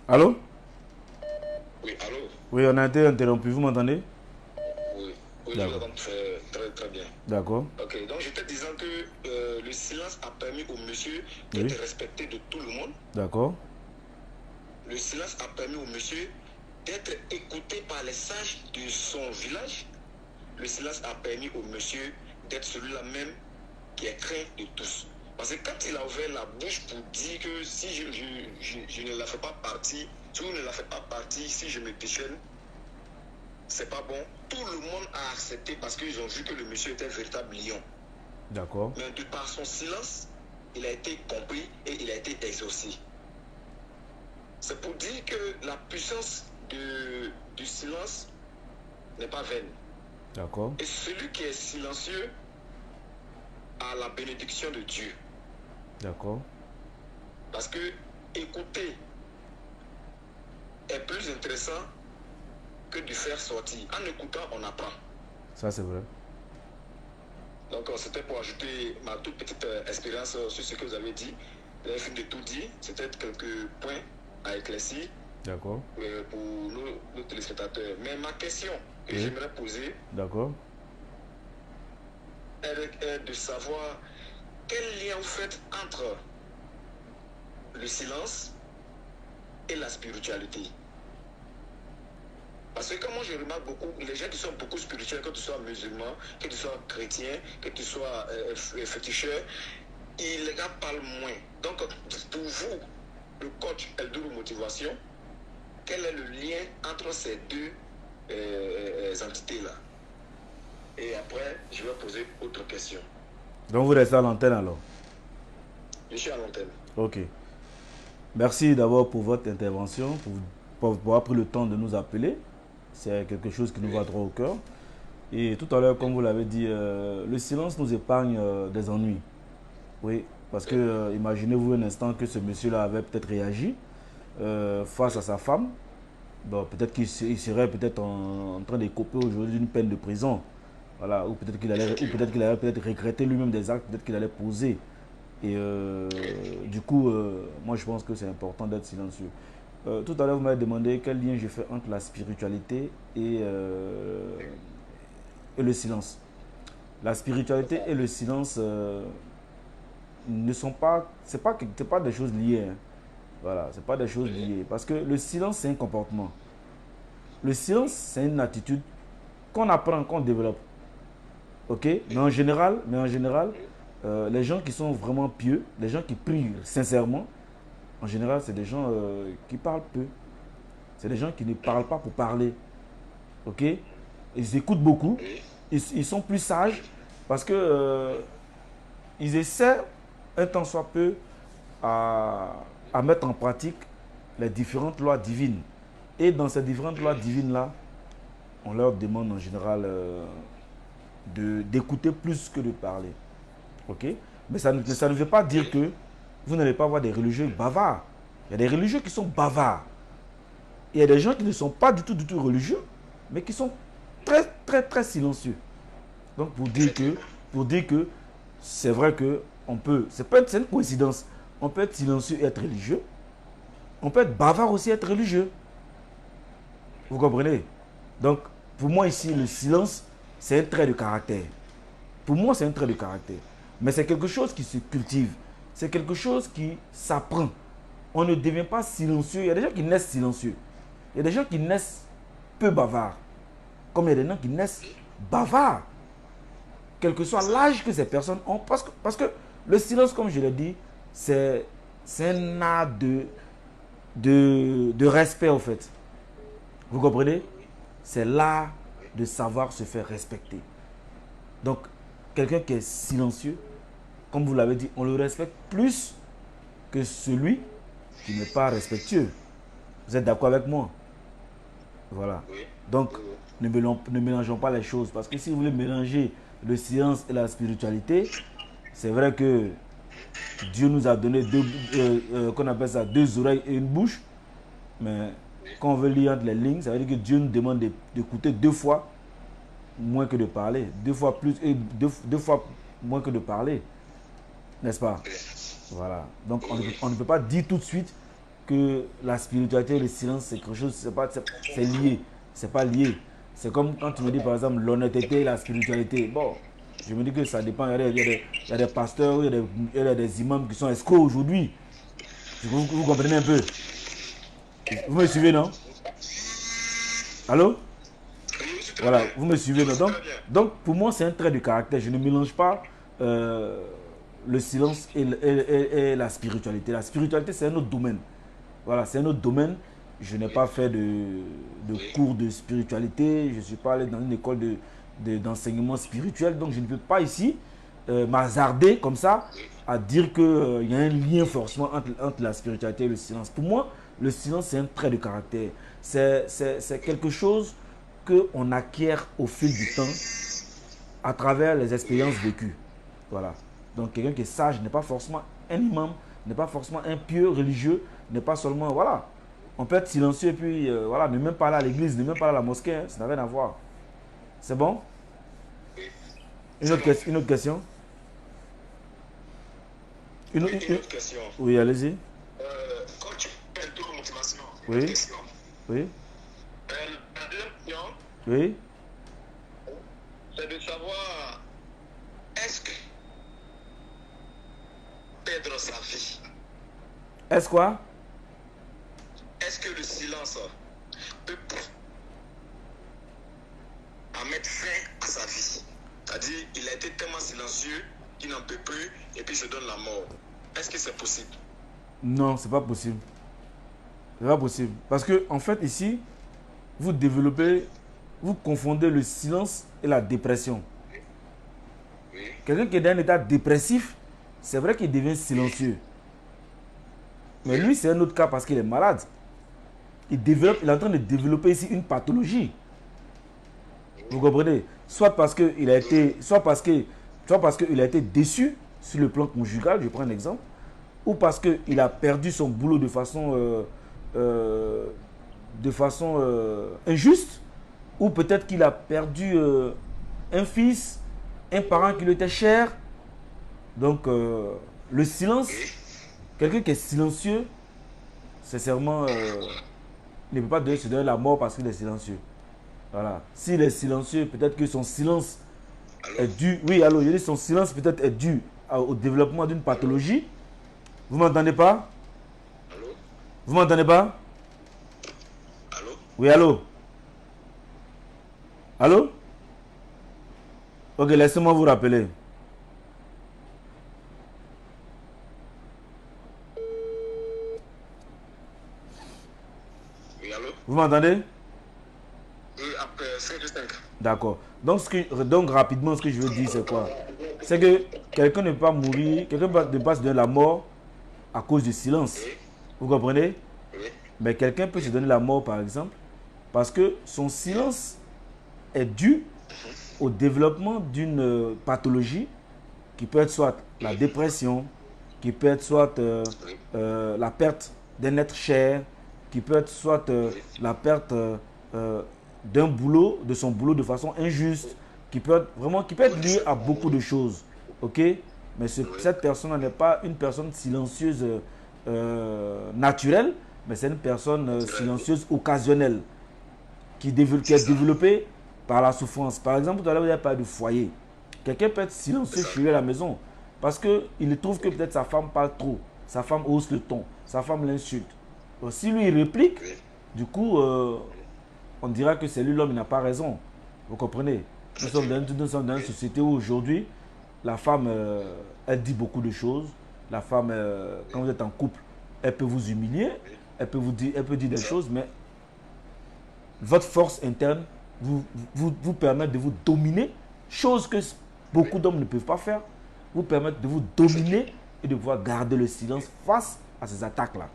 Allô? Oui, allô? Oui, on a été interrompu, vous m'entendez? Oui, je D'accord. l'entends très bien. D'accord. Ok, donc j'étais disant que le silence a permis au monsieur d'être respecté de tout le monde. D'accord. Le silence a permis au monsieur d'être écouté par les sages de son village. Le silence a permis au monsieur d'être celui-là même qui est craint de tous. Parce que quand il a ouvert la bouche pour dire que si je ne la fais pas partie, si vous ne la faites pas partie, si je me déchaîne, c'est pas bon. Tout le monde a accepté parce qu'ils ont vu que le monsieur était un véritable lion. D'accord. Mais de par son silence, il a été compris et il a été exaucé. C'est pour dire que la puissance du silence n'est pas vaine. D'accord. Et celui qui est silencieux a la bénédiction de Dieu. D'accord. Parce que écouter est plus intéressant que de faire sortir. En écoutant, on apprend. Ça, c'est vrai. Donc, c'était pour ajouter ma toute petite expérience sur ce que vous avez dit. Vous avez fini de tout dire. C'était quelques points à éclaircir D'accord. pour nos téléspectateurs. Mais ma question que j'aimerais poser D'accord. est de savoir quel lien vous faites entre le silence et la spiritualité. Parce que comme moi je remarque beaucoup, les gens qui sont beaucoup spirituels, que tu sois musulman, que tu sois chrétien, que tu sois féticheur, les gars parlent moins. Donc pour vous, le coach Eldourou Motivation, quel est le lien entre ces deux entités-là. Et après, je vais poser autre question. Donc vous restez à l'antenne alors? Je suis à l'antenne. Ok. Merci d'abord pour votre intervention, pour avoir pris le temps de nous appeler. C'est quelque chose qui nous va droit au cœur. Et tout à l'heure, comme vous l'avez dit, le silence nous épargne des ennuis. Oui, parce que imaginez-vous un instant que ce monsieur-là avait peut-être réagi face à sa femme. Bon, peut-être qu'il serait peut-être en train d'écoper aujourd'hui d'une peine de prison. Voilà, ou peut-être qu'il allait peut-être regretter lui-même des actes peut-être qu'il allait poser. Et du coup, moi je pense que c'est important d'être silencieux. Tout à l'heure, vous m'avez demandé quel lien je fais entre la spiritualité et le silence. La spiritualité et le silence ne sont pas, c'est pas des choses liées. Hein. Voilà, c'est pas des choses liées. Parce que le silence, c'est un comportement. Le silence, c'est une attitude qu'on apprend, qu'on développe. Ok? Mais en général, les gens qui sont vraiment pieux, les gens qui prient sincèrement, en général, c'est des gens qui parlent peu. C'est des gens qui ne parlent pas pour parler. Ok? Ils écoutent beaucoup. Ils sont plus sages parce que ils essaient un tant soit peu à mettre en pratique les différentes lois divines. Et dans ces différentes lois divines-là, on leur demande en général d'écouter plus que de parler. Ok? Mais ça ne veut pas dire que vous n'allez pas avoir des religieux bavards. Il y a des religieux qui sont bavards. Il y a des gens qui ne sont pas du tout religieux, mais qui sont très silencieux. Donc pour dire que c'est vrai que on peut, c'est une coïncidence. On peut être silencieux et être religieux. On peut être bavard aussi et être religieux. Vous comprenez? Donc pour moi ici, le silence, c'est un trait de caractère. Pour moi, c'est un trait de caractère. Mais c'est quelque chose qui se cultive. C'est quelque chose qui s'apprend. On ne devient pas silencieux. Il y a des gens qui naissent silencieux. Il y a des gens qui naissent peu bavards. Comme il y a des gens qui naissent bavards. Quel que soit l'âge que ces personnes ont. Parce que le silence, comme je l'ai dit, c'est un art de respect, en fait. Vous comprenez? C'est l'art de savoir se faire respecter. Donc, quelqu'un qui est silencieux, comme vous l'avez dit, on le respecte plus que celui qui n'est pas respectueux. Vous êtes d'accord avec moi? Voilà. Donc, ne mélangeons pas les choses. Parce que si vous voulez mélanger le silence et la spiritualité, c'est vrai que Dieu nous a donné qu'on appelle ça, deux oreilles et une bouche. Mais quand on veut lire entre les lignes, ça veut dire que Dieu nous demande d'écouter 2 fois moins que de parler. 2 fois plus et deux fois moins que de parler. N'est-ce pas? Voilà. Donc on ne peut pas dire tout de suite que la spiritualité et le silence, c'est quelque chose, c'est lié. C'est pas lié. C'est comme quand tu me dis par exemple l'honnêteté et la spiritualité. Bon, je me dis que ça dépend. Il y a des pasteurs, il y a des imams qui sont escrocs aujourd'hui. Vous comprenez un peu? Vous me suivez, non? Allô? Voilà, vous me suivez, non? Donc pour moi, c'est un trait de caractère. Je ne mélange pas le silence et la spiritualité. La spiritualité, c'est un autre domaine. Voilà, c'est un autre domaine. Je n'ai pas fait de cours de spiritualité. Je ne suis pas allé dans une école d'enseignement spirituel. Donc, je ne peux pas ici m'hasarder comme ça à dire qu'il y a un lien forcément entre la spiritualité et le silence. Pour moi, le silence, c'est un trait de caractère. C'est quelque chose qu'on acquiert au fil du temps à travers les expériences vécues. Voilà. Donc, quelqu'un qui est sage n'est pas forcément un imam, n'est pas forcément un pieux religieux, n'est pas seulement, voilà. On peut être silencieux et puis, voilà, ne même pas aller à l'église, ne même pas aller à la mosquée, hein, ça n'a rien à voir. C'est bon? Une autre question? Une autre question. Oui, allez-y. Quand tu fais un tour de motivation, oui. Question. Oui. La deuxième question, Oui. c'est de savoir, est-ce que perdre sa vie, Est-ce quoi? est-ce que le silence peut à mettre fin à sa vie? C'est-à-dire, il a été tellement silencieux qu'il n'en peut plus et puis se donne la mort. Est-ce que c'est possible? Non, c'est pas possible. C'est pas possible. Parce que, en fait, ici, vous développez vous confondez le silence et la dépression. Oui. Quelqu'un qui est dans un état dépressif, c'est vrai qu'il devient silencieux. Mais lui, c'est un autre cas parce qu'il est malade. Il est en train de développer ici une pathologie. Vous comprenez? Soit parce qu'il a été déçu sur le plan conjugal, je prends un exemple, ou parce qu'il a perdu son boulot de façon injuste, ou peut-être qu'il a perdu un fils, un parent qui lui était cher. Donc, le silence, quelqu'un qui est silencieux, sincèrement, ne peut pas se donner la mort parce qu'il est silencieux. Voilà. S'il est silencieux, peut-être que son silence est dû. Oui, allô, je dis son silence peut-être est dû au développement d'une pathologie. Vous m'entendez pas? Allô? Vous m'entendez pas? Allô? Oui, allô? Allô? Ok, laissez-moi vous rappeler. Oui, allô? Vous m'entendez? Oui, après 5 de 5. D'accord. Donc, rapidement, ce que je veux dire, c'est quoi? C'est que quelqu'un ne peut pas mourir, quelqu'un ne peut pas se donner la mort à cause du silence. Vous comprenez? Oui. Mais quelqu'un peut se donner la mort, par exemple, parce que son silence est dû au développement d'une pathologie qui peut être soit la dépression, qui peut être soit la perte d'un être cher, qui peut être soit la perte d'un boulot, de son boulot de façon injuste, qui peut être lié à beaucoup de choses. Ok? Mais cette personne n'est pas une personne silencieuse naturelle, mais c'est une personne silencieuse occasionnelle qui est développée par la souffrance. Par exemple, tout à l'heure, vous avez parlé de foyer. Quelqu'un peut être silencieux chez lui à la maison parce qu'il trouve que peut-être sa femme parle trop, sa femme hausse le ton, sa femme l'insulte. Si lui il réplique, du coup, on dira que c'est lui l'homme, il n'a pas raison. Vous comprenez? Nous sommes dans une société où aujourd'hui, la femme, elle dit beaucoup de choses. La femme, quand vous êtes en couple, elle peut vous humilier, elle peut dire des choses, mais votre force interne vous permet de vous dominer, chose que beaucoup d'hommes ne peuvent pas faire, vous permettre de vous dominer et de pouvoir garder le silence face à ces attaques-là.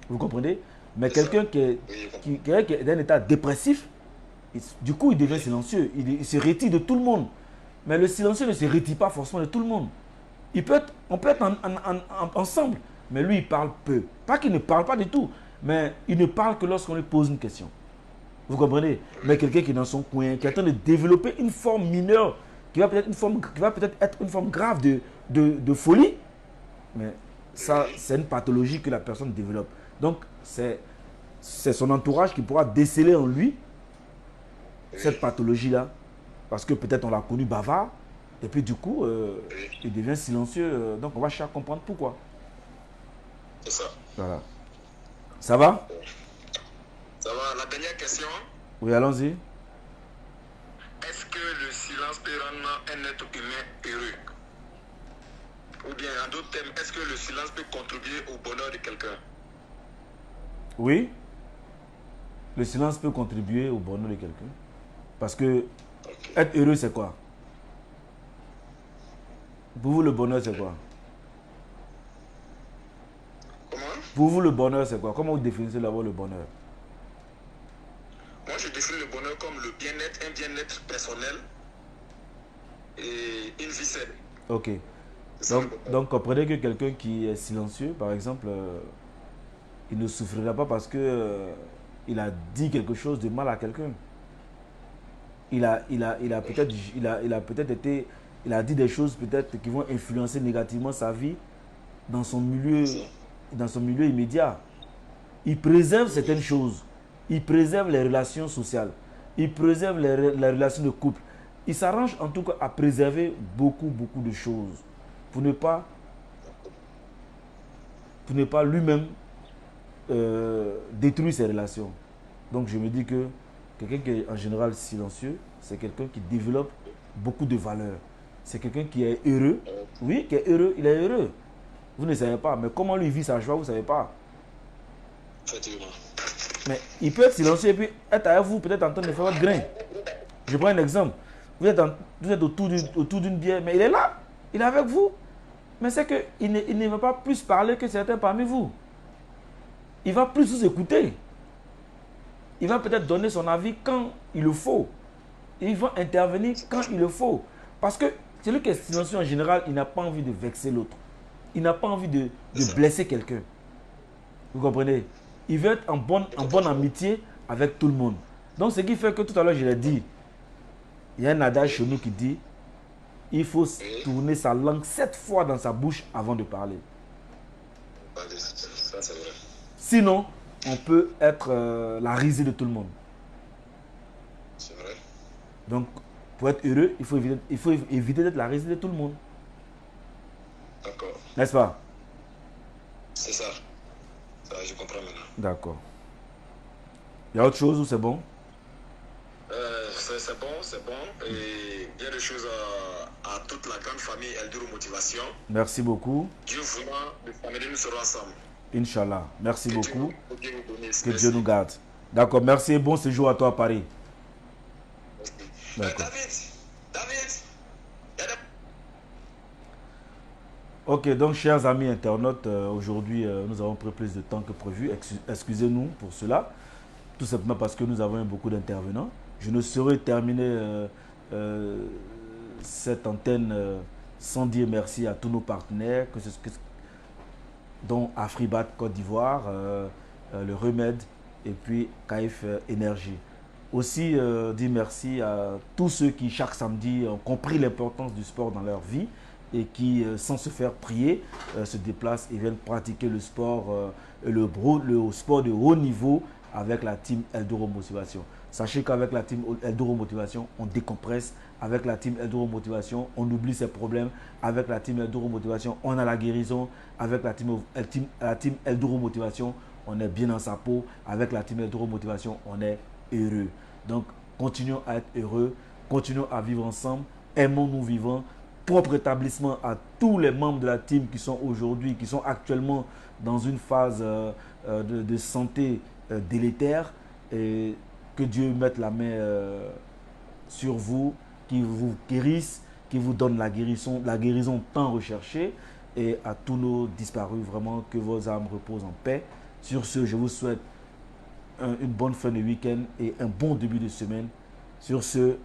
Vous comprenez? Mais quelqu'un qui est dans un état dépressif, du coup, il devient silencieux. Il se retire de tout le monde. Mais le silencieux ne se retire pas forcément de tout le monde. On peut être ensemble, mais lui, il parle peu. Pas qu'il ne parle pas du tout, mais il ne parle que lorsqu'on lui pose une question. Vous comprenez? Mais quelqu'un qui est dans son coin, qui est en train de développer une forme mineure, qui va peut-être être une forme grave de folie, mais ça, c'est une pathologie que la personne développe. Donc, c'est son entourage qui pourra déceler en lui cette pathologie-là. Parce que peut-être on l'a connu bavard, et puis du coup, il devient silencieux. Donc, on va chercher à comprendre pourquoi. C'est ça. Voilà. Ça va? Ça va. La dernière question. Oui, allons-y. Est-ce que le silence peut rendre un être humain heureux? Ou bien, en d'autres termes, est-ce que le silence peut contribuer au bonheur de quelqu'un? Oui. Le silence peut contribuer au bonheur de quelqu'un. Parce que être heureux, c'est quoi? Pour vous, le bonheur, c'est quoi? Comment? Pour vous, le bonheur, c'est quoi? Comment vous définissez d'abord le bonheur? Moi, je définis le bonheur comme le bien-être, un bien-être personnel et une vie saine. Ok. Donc, comprenez que quelqu'un qui est silencieux, par exemple, il ne souffrira pas parce que il a dit quelque chose de mal à quelqu'un. Il a dit des choses peut-être qui vont influencer négativement sa vie dans son milieu immédiat. Il préserve certaines choses. Il préserve les relations sociales. Il préserve les relations de couple. Il s'arrange en tout cas à préserver beaucoup de choses pour ne pas lui-même détruire ses relations. Donc je me dis que quelqu'un qui est en général silencieux, c'est quelqu'un qui développe beaucoup de valeurs. C'est quelqu'un qui est heureux. Oui, qui est heureux, il est heureux. Vous ne savez pas, mais comment lui vit sa joie, vous ne savez pas. Effectivement. Mais il peut être silencieux et puis être avec vous, peut-être en train de faire votre grain. Je prends un exemple. Vous êtes autour d'une bière, mais il est là. Il est avec vous. Mais c'est qu'il ne va pas plus parler que certains parmi vous. Il va plus vous écouter. Il va peut-être donner son avis quand il le faut. Il va intervenir quand il le faut. Parce que celui qui est silencieux en général, il n'a pas envie de vexer l'autre. Il n'a pas envie de blesser quelqu'un. Vous comprenez? Il veut être en bonne amitié avec tout le monde. Donc ce qui fait que tout à l'heure je l'ai dit, il y a un adage chez nous qui dit il faut tourner sa langue 7 fois dans sa bouche avant de parler. Ça, c'est vrai. Sinon, on peut être la risée de tout le monde. C'est vrai. Donc, pour être heureux, il faut éviter d'être la risée de tout le monde. D'accord. N'est-ce pas? C'est ça. Ça, je comprends maintenant. D'accord. Il y a autre chose ou c'est bon? C'est bon. Et bien de choses à toute la grande famille Eldoro Motivation. Merci beaucoup. Dieu voulant, les familles nous serons ensemble. Inch'Allah. Merci beaucoup. Que Dieu nous garde. D'accord. Merci et bon séjour à toi à Paris. David. Ok, donc chers amis internautes, aujourd'hui nous avons pris plus de temps que prévu. Excusez-nous pour cela. Tout simplement parce que nous avons eu beaucoup d'intervenants. Je ne saurais terminer cette antenne sans dire merci à tous nos partenaires, dont Afribat Côte d'Ivoire, le Remède et puis KF Énergie. Aussi dire merci à tous ceux qui chaque samedi ont compris l'importance du sport dans leur vie et qui, sans se faire prier, se déplacent et viennent pratiquer le sport, le sport de haut niveau avec la team Eldoro Motivation. Sachez qu'avec la team Eldoro Motivation, on décompresse. Avec la team Eldoro Motivation, on oublie ses problèmes. Avec la team Eldoro Motivation, on a la guérison. Avec la team Eldoro Motivation, on est bien dans sa peau. Avec la team Eldoro Motivation, on est heureux. Donc, continuons à être heureux. Continuons à vivre ensemble. Aimons-nous vivants. Propre établissement à tous les membres de la team qui sont aujourd'hui, qui sont actuellement dans une phase de santé délétère. Et que Dieu mette la main sur vous, qui vous guérisse, qui vous donne la guérison tant recherchée. Et à tous nos disparus, vraiment que vos âmes reposent en paix. Sur ce, je vous souhaite une bonne fin de week-end et un bon début de semaine. Sur ce,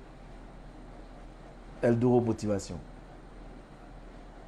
Eldoro Motivation.